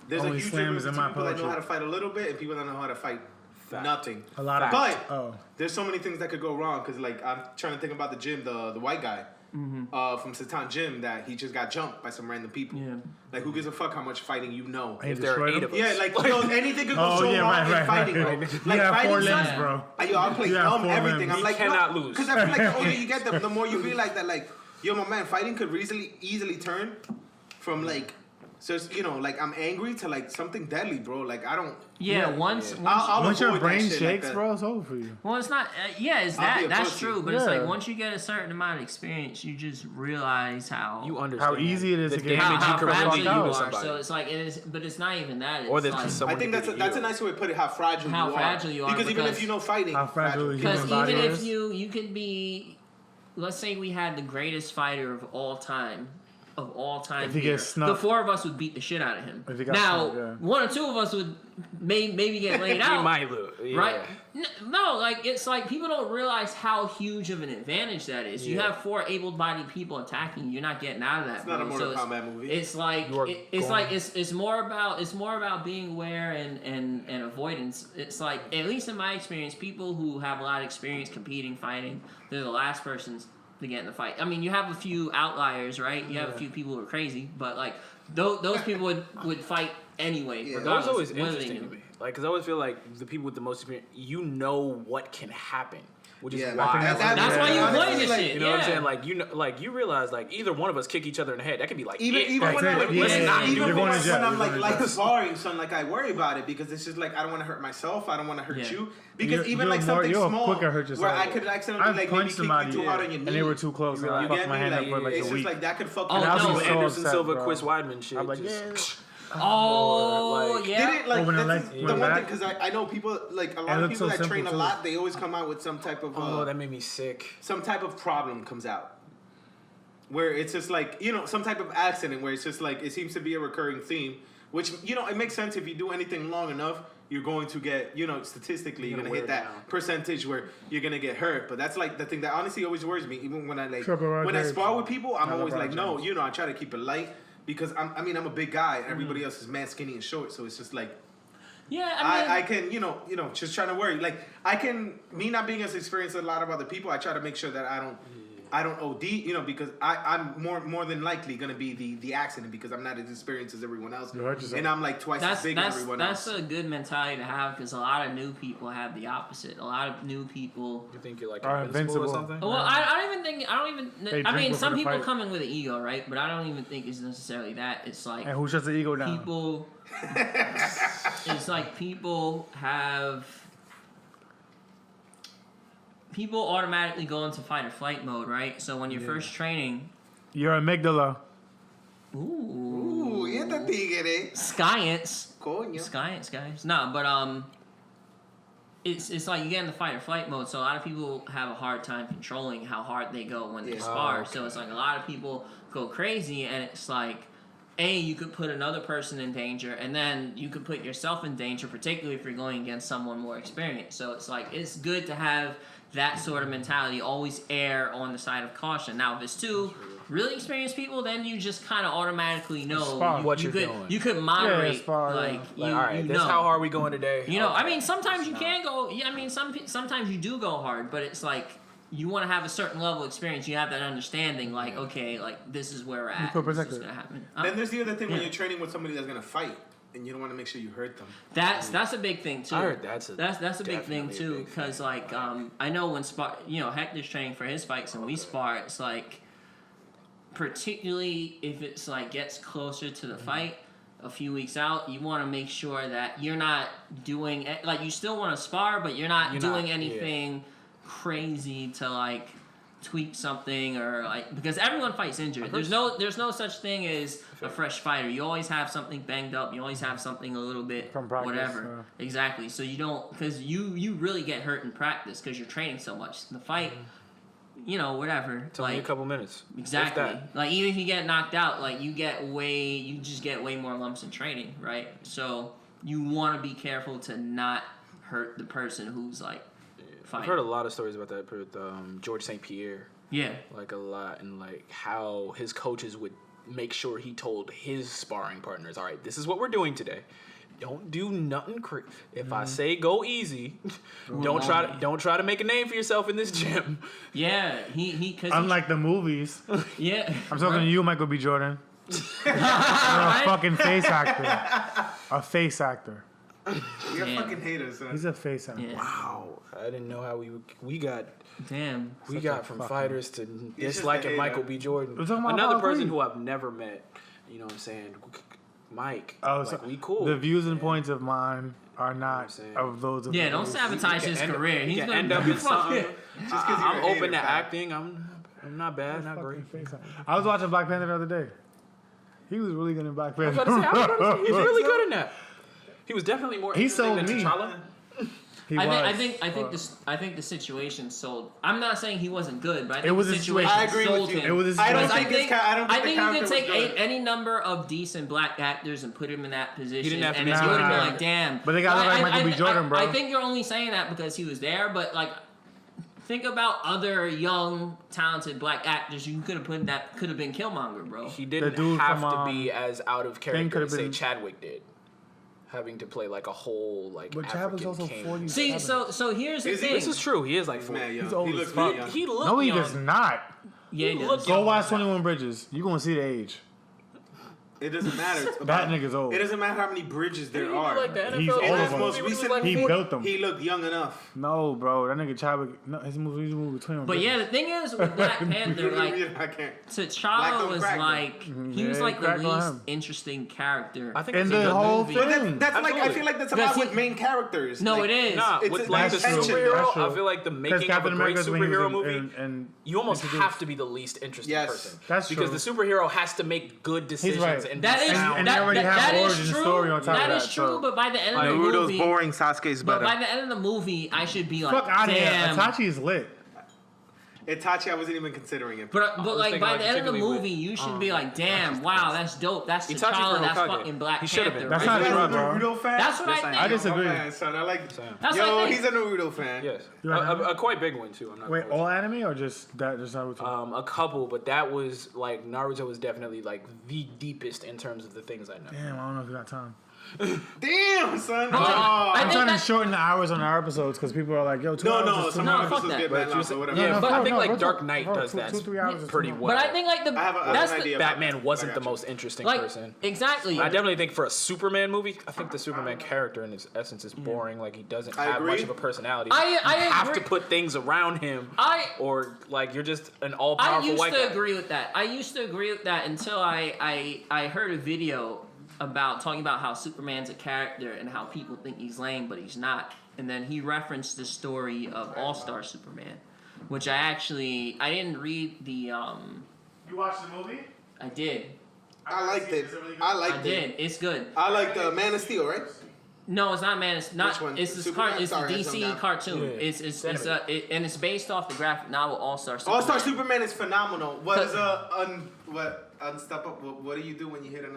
There's Only a huge slams difference in between my people that know poetry. how to fight a little bit and people that know how to fight Fact. nothing. A lot of. But Oh. there's so many things that could go wrong because like I'm trying to think about the gym, the white guy. from Satan Gym that he just got jumped by some random people. Yeah. Like, who gives a fuck how much fighting you know? He If there are destroyed 8 him? of us. Yeah, like, yo, anything could go Oh, so yeah, wrong right, in right, fighting, right. bro. You Like, have fighting 4 limbs, sucks. bro. I'll play You have dumb 4 everything. limbs. I'm You like, cannot lose. Because I feel like the older you get, the more you realize that, like, yo, my man, fighting could easily turn from, like, so it's, you know, like, I'm angry to, like, something deadly, bro. Like, I don't... Yeah, once I'll Once your avoid that brain shit like shakes, that. bro, it's over for you. well, it's not. Yeah, it's I'll be a that's pussy. true. But it's like Yeah. once you get a certain amount of experience, you just realize how You understand How easy it is the to get damage how you could fragile really you do to are. somebody. So it's like it is, but it's not even that. It's Or that like, someone I think could that's be a healed. nice way to put it, how fragile How you are. fragile you are, Because even if because- you know fighting... How fragile is because human even body if is. you could be, let's say we had the greatest fighter of all time. If he here, gets snubbed. the 4 of us would beat the shit out of him. If he got Now, snubbed, yeah. 1 or 2 of us would maybe get laid We out. might lose. Yeah. Right? No, like it's like people don't realize how huge of an advantage that is. You Yeah. have 4 able-bodied people attacking you. You're not getting out of that. It's not a bro. Mortal So Kombat movie. It's like You are it's going- like it's more about being aware and avoidance. It's like, at least in my experience, people who have a lot of experience competing, fighting, they're the last persons to get in the fight. I mean, you have a few outliers, right? You have a few people who are crazy, but like those people would fight anyway. Yeah. That was regardless always of whether they interesting to knew. me. Like, because I always feel like the people with the most experience, you know what can happen, which is Yeah, why. I think That's why you honestly, play this like, shit. You know what I'm yeah. saying? Like, you know, like you realize, like either one of us kick each other in the head. That could be like Even it. when That's I'm it. let's Yeah, not yeah, even you're going to when jail. I'm You're going to like jail. sparring, son, like I worry about it because it's just like I don't want to hurt myself. I don't want to hurt Yeah. you because even You're like something you're small quicker hurt yourself. where I could accidentally I've like maybe punched kick you somebody too hard on your knee. and they were too close. And I You fucked get my me? hand up Like, for like it's a just week. like that could fuck Oh, you I was up. no. so Anderson upset, Silva, bro. Chris Weidman shit. I'm like, just- Oh, like- yeah. Did it like Oh, when the that's legs the went one thing back? because I know people like a lot It of looks people so that train a simple, lot. They always come out with some type of Oh, that made me sick. some type of problem comes out where it's just like, you know, some type of accident where it's just like it seems to be a recurring theme, which, you know, it makes sense if you do anything long enough, you're going to get, you know, statistically you're You're gonna gonna hit wear that down. percentage where you're gonna get hurt. But that's like the thing that honestly always worries me, even when I like Triple when I rotation. spar with people, I'm Triple always like, no, rotation. you know, I try to keep it light because I'm a big guy and everybody else is mad skinny and short, so it's just like Yeah, I mean, I can, you know, just trying to worry. Like me not being as experienced as a lot of other people, I try to make sure that I don't OD, you know, because I'm more than likely gonna be the accident because I'm not as experienced as everyone else, You hurt yourself. and I'm like twice as big as everyone that's else. a good mentality to have because a lot of new people have the opposite. A lot of new people. You think you're like Are invincible or invincible. something? Well, I don't even think. They I mean, drink some before the people fight. come in with an ego, right? But I don't even think it's necessarily that. It's like And who shuts the ego down? people. It's like people have. People automatically go into fight or flight mode, right? So when you're first training, Your amygdala. ooh, Ooh, y este tigre, science. coño. Science, guys. No, but it's like you get in the fight or flight mode. So a lot of people have a hard time controlling how hard they go when they Yeah. spar. Oh, So it's like a lot of people go crazy, and it's like, you could put another person in danger, and then you could put yourself in danger, particularly if you're going against someone more experienced. So it's like it's good to have that sort of mentality. Always err on the side of caution. Now, if it's two really experienced people, then you just kind of automatically know Spar. What you you're could doing. you could moderate spar, yeah. like you, Like, all right, you this know. how hard we going today. You know, I Okay. mean, sometimes you No. can go. Yeah, I mean, sometimes you do go hard, but it's like you want to have a certain level of experience. You have that understanding, like okay, like this is where we're at. feel This is protected. gonna happen. Then there's the other thing when Yeah. you're training with somebody that's gonna fight, and you don't want to make sure you hurt them. That's a big thing too. I heard that's a That's a big thing definitely a too, big because thing. like I know when Hector's training for his fights and we spar, it's like particularly if it's like gets closer to the fight a few weeks out, you want to make sure that you're not doing like you still want to spar, but you're not doing anything crazy to like tweak something or like because everyone fights injured. There's no such thing as a fresh fighter. You always have something banged up. You always have something a little bit From practice, whatever. Exactly. So you don't because you really get hurt in practice because you're training so much. The fight, you know, whatever. It's only a couple minutes. If Exactly. that. Like even if you get knocked out, like you just get way more lumps in training, right? So you want to be careful to not hurt the person who's like I've fighting. heard a lot of stories about that with George St. Pierre, Yeah. like a lot, and like how his coaches would make sure he told his sparring partners, all right, this is what we're doing today. don't do nothing crazy. If I say go easy, don't try to make a name for yourself in this gym. Yeah, he cause Unlike the movies, he, yeah. I'm talking to you, Michael B. Jordan. You're a fucking face actor. A face actor. You're a Damn. fucking hater, son. He's a face actor. Yeah. Wow, I didn't know how we got Damn. from fucking- fighters to just disliking a Michael hater. B. Jordan. We're talking about Another Apollo person Creed. who I've never met. You know what I'm saying? Mike. Oh, like, so we cool. the views and points of mine are not saying? of those of Yeah, the don't others. sabotage his end- career. he He's can gonna end up in something. Just 'cause you're I'm a open hater, to pal. acting. I'm not bad, not great. Fucking face actor. I was watching Black Panther the other day. He was really good in Black I was Panther. about to say, he's really good in that. He was definitely more He interesting sold than me. T'Challa. He I was. think the situation sold. I'm not saying he wasn't good, but I think It was the a situation I agree sold with you. him. It was a I don't situation. think I don't think the you character can was take good. any number of decent black actors and put him in that position, didn't have to and be it good. would have been Nah. like, damn. But they gotta look like Michael B. Jordan, bro. I think you're only saying that because he was there, but like, think about other young, talented black actors you could have put in that could have been Killmonger, bro. He The didn't dude have from, to be as out of Thing character could've as say been- Chadwick did, having to play like a whole like But African Chadwick's also king. 40. See, so here's the Is he? thing. This is true. He is like He's 40. mad young. He's old He as looks fuck. really young. He looked No, he young. does not. yeah, he look does. young. Go watch 21 Bridges. You gonna see the age. It doesn't matter. It's That about- nig's old. It doesn't matter how many bridges there are. Like the NFL He's In old his as movie most fuck. when he was recent like He 40. built them. he looked young enough. No, bro, that nigga Chadwick. No, his movie between. But yeah, the thing is with Black Panther, like I can't. Black T'Challa don't was crack, like he was Yeah, like the crack on least him. interesting character. I think And it's a the good whole movie. But thing. that's like I Absolutely. feel like that's a Because lot he- with main characters. No, Like, it is. Nah, It's with a- like the that's tension. superhero, That's true. I feel like the Because making of a Captain great America's when he was superhero in- movie, and you almost introduced. have to be the least interesting Yes. person. That's because true. the superhero has to make good decisions right. and That be is sound. And they already have that is origin true. story on top of That that, is true, so- but by the end of the Naruto's movie, boring. Sasuke's but better. by the end of the movie, I should be like, Fuck out of here. damn. Itachi is lit. Itachi, I wasn't even considering it. But was like thinking, by like, the end of the particularly movie, with, you should be like, damn, wow, that's dope. That's Itachi T'Challa. for That's Hokage. fucking Black He should've Panther. been. That's right? not you true, guys a bro. Naruto fan? That's what Yes, I I think. I disagree. Oh, man, son, I like. Same. That's what I Yo, think. he's a Naruto fan. Yes, You like a quite big one too. I'm not. Wait, gonna hold all anime or just that? Just Naruto? A couple, but that was like Naruto was definitely like the deepest in terms of the things I know. Damn, I don't know if you got time. Damn, son. Hold on. Oh. I I'm think trying to that- shorten the hours on our episodes because people are like, "Yo, 2 No, hours no, is too some No, much." fuck episodes that. get But bad you long, said- so whatever. yeah, but I think like real Dark talk. Knight Bro, does two- that 2-3 hours is pretty too much. well. But I think like the I have that's an the, idea. Batman wasn't I the got you. most interesting like person. exactly. I definitely think for a Superman movie, I think the Superman character in its essence is boring. Like he doesn't I have agree. much of a personality. I you have agree. to put things around him, or like you're just an I all-powerful used white to guy. agree with that. I used to agree with that until I heard a video about talking about how Superman's a character and how people think he's lame, but he's not. And then he referenced the story of All-Star Superman, which I didn't read the You watched the movie? I did. I liked it. I I liked did. it. It's good. I liked the Man of Steel, right? No, it's not Man. It's not. Which one? It's this Superman? It's the Sorry, I DC zoned out. cartoon. Yeah. It's animated. and it's based off the graphic novel All-Star Superman. All-Star Superman is phenomenal. What is unstoppable? What do you do when you hit an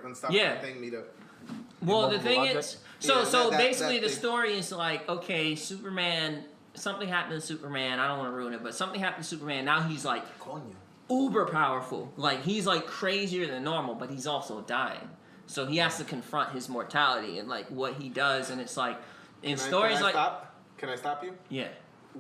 unstoppable Yeah. thing? Meet up. Well, the Immovable thing object? is, so Yeah, so that basically the thing. story is like, okay, Superman, something happened to Superman. I don't want to ruin it, but something happened to Superman. Now he's like uber powerful. Like he's like crazier than normal, but he's also dying. So he has to confront his mortality and like what he does, and it's like in stories like Can I stop you? yeah.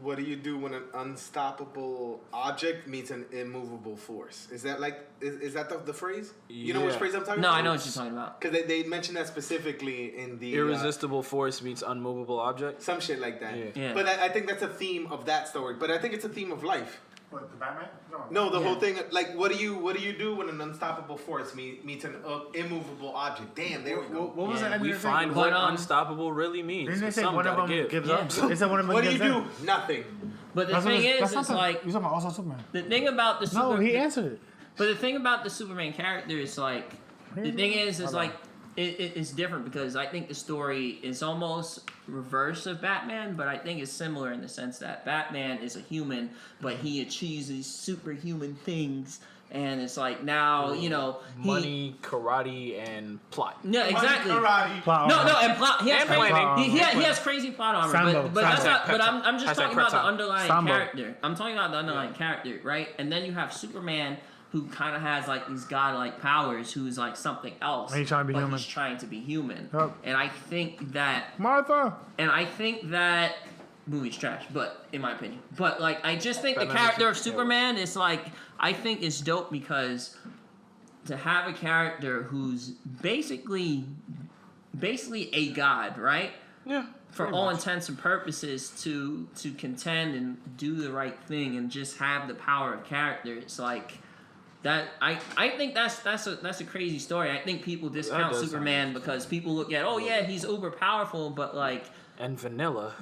What do you do when an unstoppable object meets an immovable force? Is that like is that the phrase? You know which Yeah. phrase I'm talking No, about? I know what you're talking about. Because they mentioned that specifically in the Irresistible force meets unmovable object. some shit like that. Yeah. Yeah. But I think that's a theme of that story. But I think it's a theme of life. What, the Batman? No, the Yeah. whole thing. Like, what do you do when an unstoppable force meets an immovable object? Damn, there we go. What was Yeah. the end We of the find thing? what But, unstoppable really means. Didn't they say Some one of gotta them give. gives Yeah. up? They said one of them What do gives you do? in. Nothing. But the That's thing what- is, that's not it's the- like you talking about also Superman? the thing about the No, super, he answered it. But the thing about the Superman character is like, the thing is like, it's different because I think the story is almost reverse of Batman, but I think it's similar in the sense that Batman is a human, but he achieves these superhuman things, and it's like now you know he, Money, karate, and plot. No, exactly. Karate. Plot No, armor. no, and plot. He has And crazy, planning. he has crazy plot armor, Sambo. but that's Sambo. not. But I'm just Hashtag talking about the prep time. underlying Sambo. character. I'm talking about the underlying character, right? And then you have Superman, who kind of has like these godlike powers, who's like something else. And he's trying to be but human. He's trying to be human. Yep. And I think that Martha. movie's trash, but in my opinion. But like I just think the Batman character of versus- yeah. Superman is like I think it's dope because to have a character who's basically a god, right? Yeah. For pretty all much. intents and purposes to contend and do the right thing and just have the power of character. It's like that I think that's a crazy story. I think people discount does sound Superman because people look at he's uber powerful, but like And vanilla.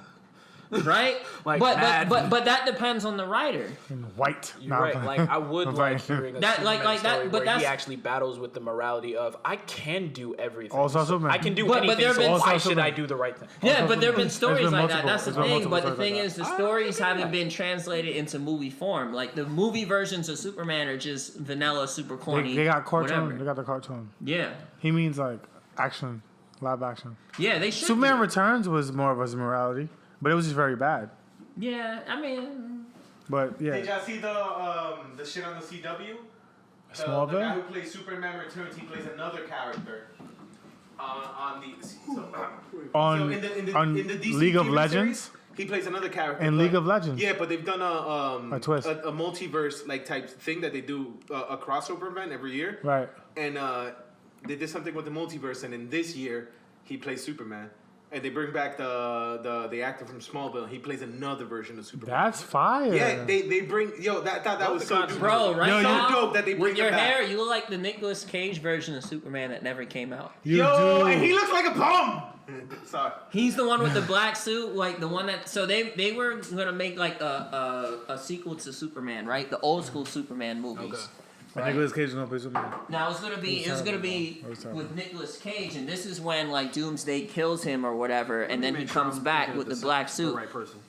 right? Like but mad. but that depends on the writer. In white. You're Nah, right. I'm Like playing. I would I'm like playing. hearing a That- Superman like that- story but where he that's- actually battles with the morality of I can do everything. Also Superman. I can do But anything. there have So been- why Also should Superman. I do the right thing? Yeah, but there have been There's stories been like that. multiple- That's the there's been thing. multiple But the stories like thing that. is, the stories haven't been translated into movie form. Like the movie versions of Superman are just vanilla, super corny. They got cartoon. whatever. They got the cartoon. Yeah, He means like action, live action. yeah, they should. Superman do it. Returns was more of his morality, but it was just very bad. Yeah, I mean, But yeah, Did y'all see the shit on the CW? The guy Smallville. who plays Superman Returns, he plays another character on the On so in the on DC League of TV Legends. series, he plays another character In but- League of Legends. Yeah, but they've done A twist. a multiverse like type thing that they do a crossover event every year, Right. and they did something with the multiverse, and in this year he plays Superman. And they bring back the actor from Smallville. He plays another version of Superman. That's fire. Yeah, they bring that was so dope. bro, right so now dope that they bring with your it back. hair, you look like the Nicolas Cage version of Superman that never came out. You Yo, do. and he looks like a bum. Sorry. He's the one with the black suit, like the one that. So they were gonna make like a sequel to Superman, right? The old school Superman movies. Okay. And Nicolas Cage is gonna play Superman. Now it was gonna be It was terrible. with Nicolas Cage, and this is when like Doomsday kills him or whatever, and then he comes back with the black The suit. right person.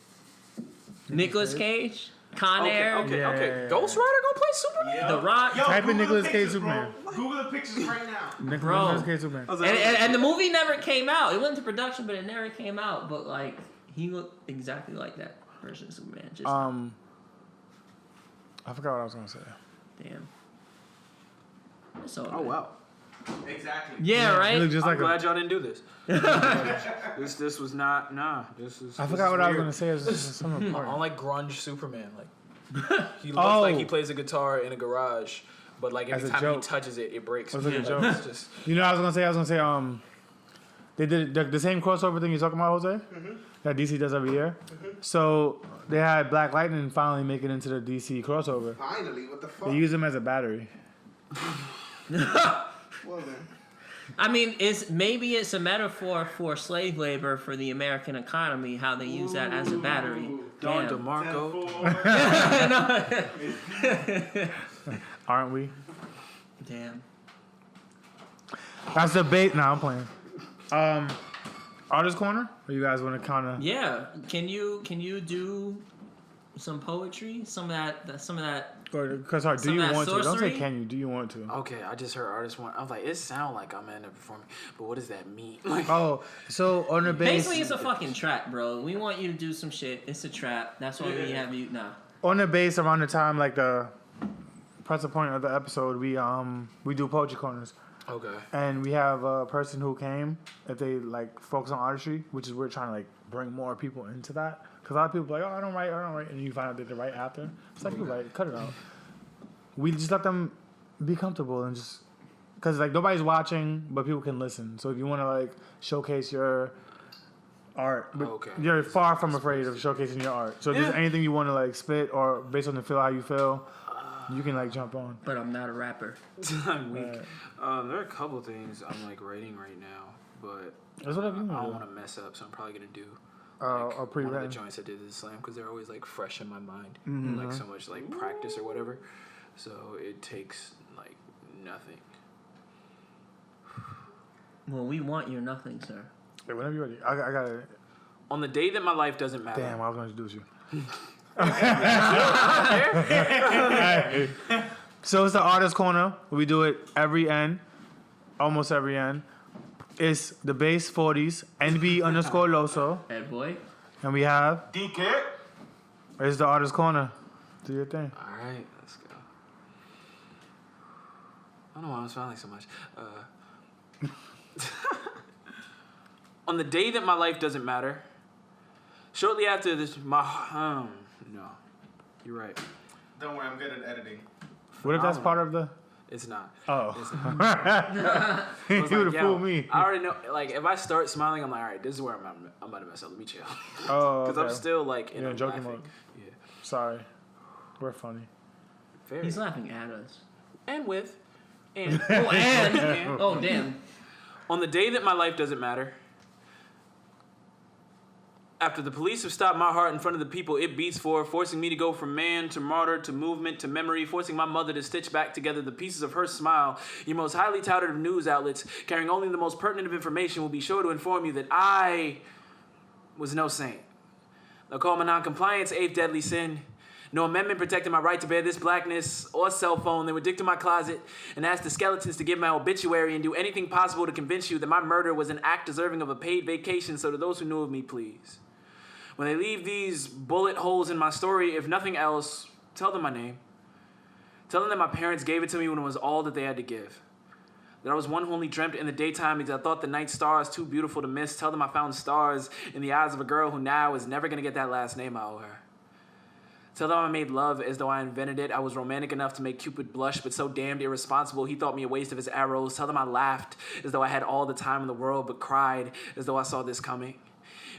Nicolas Cage, Con Okay, Air, okay, Yeah, okay. yeah, yeah. Ghost Rider gonna play Superman? The Rock. Yo, Type in Google the Nicolas Cage pictures, Superman. bro. Google the pictures right now. Bro. Nicolas Cage Superman. And the movie never came out. It went into production, but it never came out. But like he looked exactly like that version of Superman. Just I forgot what I was gonna say. damn. That's all Oh good. wow. Exactly. Yeah, He right. looked just I'm like glad y'all didn't do this. This was not This is. I this forgot is what I was weird. gonna say. It was just something I important. don't like grunge Superman. Like he looks Oh. like he plays a guitar in a garage, but like As every a time he joke. touches it, it breaks. It was like a Like, joke. it's just You know, what I was gonna say. They did the same crossover thing you're talking about, Jose. That DC does every year. So they had Black Lightning finally make it into the DC crossover. Finally, what the fuck? They use him as a battery. Well then. I mean, maybe it's a metaphor for slave labor for the American economy, how they use that as a battery. Don Damn. DeMarco. Aren't we? Damn. That's the bait. Nah, I'm playing. Artist corner. Or you guys want to kind of? Yeah. Can you do some poetry? Some of that. Because do Some you of that want to? Don't say sorcery? can you. Do you want to? Okay, I just heard artist one. I was like, it sound like I'm in there performing, but what does that mean? Like, Oh, so on the base. Basically, it's a fucking trap, bro. We want you to do some shit. It's a trap. That's why we have you. Nah. On the base around the time like the present point of the episode, we do poetry corners. okay. And we have a person who came if they like focus on artistry, which is we're trying to like bring more people into that. Because a lot of people are like, oh, I don't write, and you find out that they write after. It's like, you write, cut it out. We just let them be comfortable and just, because like nobody's watching, but people can listen. So if you want to like showcase your art, but Okay. you're far from afraid of showcasing your art. So if there's Yeah. anything you want to like spit or based on the feel how you feel, you can like jump on. But I'm not a rapper. I'm weak. Right. There are a couple things I'm like writing right now, but That's whatever you I don't want want to to mess up, so I'm probably gonna do do. like, Or one of the pre-written. joints I did at the slam because they're always like fresh in my mind, Mhm. like so much like practice or whatever. So it takes like nothing. Well, we want your nothing, sir. Hey, whenever you're ready. I got it. On the day that my life doesn't matter. Damn, I was going to introduce you. So it's the artist corner. We do it every end, almost every end. It's the base 40s, NB_Loso, Head boy. and we have DK. it's the artist corner. Do your thing. All right, let's go. I don't know why I'm smiling so much. On the day that my life doesn't matter, shortly after this, no, you're right. Don't worry, I'm good at editing. What if that's part of the? It's not. Oh, It's not. you I was would like, have fooled me. I already know. Like, if I start smiling, I'm like, all right, this is where I'm about to mess up. Let me chill. Oh, Because okay. I'm still like in You're a in joking laughing. mode. Yeah. Sorry, we're funny. Very. He's laughing at us. And with. And. Oh, and And. oh damn. On the day that my life doesn't matter, after the police have stopped my heart in front of the people it beats for, forcing me to go from man to martyr to movement to memory, forcing my mother to stitch back together the pieces of her smile, your most highly touted of news outlets, carrying only the most pertinent of information, will be sure to inform you that I was no saint. They'll call my noncompliance eighth deadly sin. No amendment protecting my right to bear this blackness or cell phone. They would dig to my closet and ask the skeletons to give my obituary and do anything possible to convince you that my murder was an act deserving of a paid vacation. So to those who knew of me, please, when they leave these bullet holes in my story, if nothing else, tell them my name. Tell them that my parents gave it to me when it was all that they had to give. That I was one who only dreamt in the daytime because I thought the night stars too beautiful to miss. Tell them I found stars in the eyes of a girl who now is never going to get that last name I owe her. Tell them I made love as though I invented it. I was romantic enough to make Cupid blush, but so damned irresponsible he thought me a waste of his arrows. Tell them I laughed as though I had all the time in the world, but cried as though I saw this coming.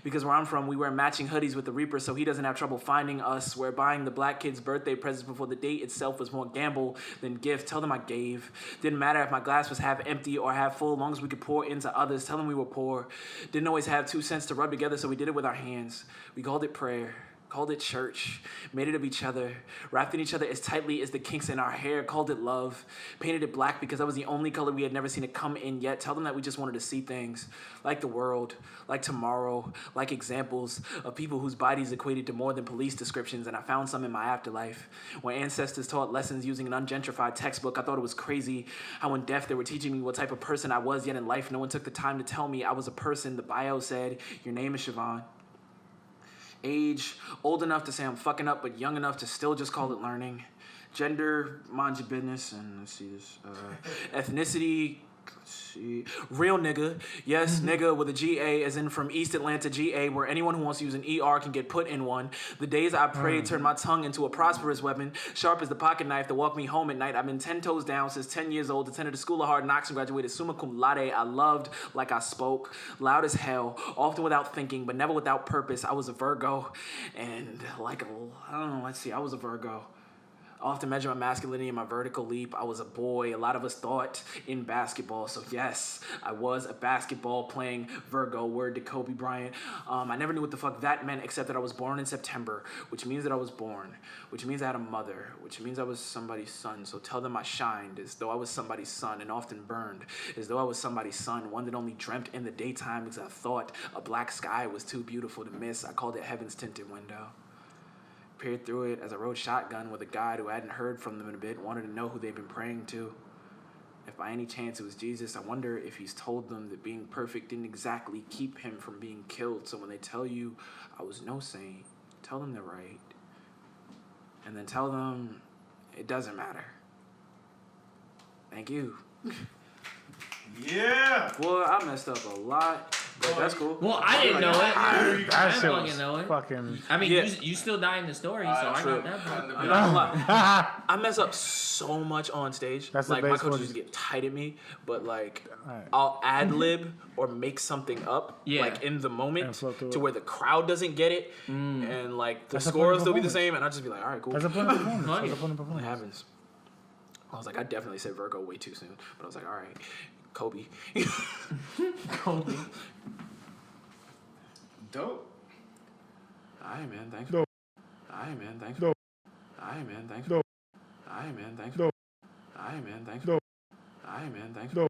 Because where I'm from, we wear matching hoodies with the Reaper so he doesn't have trouble finding us. Where buying the black kids' birthday presents before the date itself was more gamble than gift. Tell them I gave. Didn't matter if my glass was half empty or half full, as long as we could pour into others. Tell them we were poor. Didn't always have 2 cents to rub together, so we did it with our hands. We called it prayer. Called it church, made it of each other, wrapped in each other as tightly as the kinks in our hair, called it love, painted it black because that was the only color we had never seen it come in yet. Tell them that we just wanted to see things like the world, like tomorrow, like examples of people whose bodies equated to more than police descriptions, and I found some in my afterlife. When ancestors taught lessons using an ungentrified textbook, I thought it was crazy how in death they were teaching me what type of person I was, yet in life no one took the time to tell me I was a person. The bio said, your name is Siobhan. Age, old enough to say I'm fucking up, but young enough to still just call it learning. Gender, mind your business, and let's see this. Ethnicity, let's see. Real nigga, yes, nigga with a G-A, as in from East Atlanta, GA, where anyone who wants to use an ER can get put in one. The days I prayed turned my tongue into a prosperous weapon, sharp as the pocket knife that walked me home at night. I've been 10 toes down since 10 years old, attended the School of Hard Knocks and graduated summa cum laude. I loved like I spoke, loud as hell, often without thinking, but never without purpose. I was a Virgo, and like I was a Virgo. I often measure my masculinity in my vertical leap. I was a boy. A lot of us thought in basketball. So yes, I was a basketball playing Virgo. Word to Kobe Bryant. I never knew what the fuck that meant except that I was born in September, which means that I was born, which means I had a mother, which means I was somebody's son. So tell them I shined as though I was somebody's son and often burned as though I was somebody's son, one that only dreamt in the daytime because I thought a black sky was too beautiful to miss. I called it heaven's tinted window. Peered through it as I rode shotgun with a guide who hadn't heard from them in a bit, wanted to know who they'd been praying to. If by any chance it was Jesus, I wonder if he's told them that being perfect didn't exactly keep him from being killed. So when they tell you I was no saint, tell them they're right. And then tell them it doesn't matter. Thank you. Yeah. Boy, I messed up a lot, but that's cool. Well, I didn't know it. I That shit fucking was know it. fucking. I mean, Yeah. you still die in the story, so I true. got that part. I'm not gonna lie. I mess up so much on stage. That's the like my base coaches one. used to get tight at me, but like Alright. I'll ad lib or make something up Yeah. like in the And moment flow through to it. where the crowd doesn't get it, and like the That's the score will point of still be the performance. same, and I'll just be like, all right, cool. That's a point of performance. Funny. That's a point of It performance. happens. I was like, I definitely said Virgo way too soon, but I was like, all right, Kobe. Kobe. Dope. Alright, man, thanks. Dope. Alright, man, thanks. Dope. Alright, man, thanks. Dope. Alright, man, thanks. Dope. Alright, man, thanks. Dope. Alright, man, thanks. Dope. Alright, man, thanks. Dope.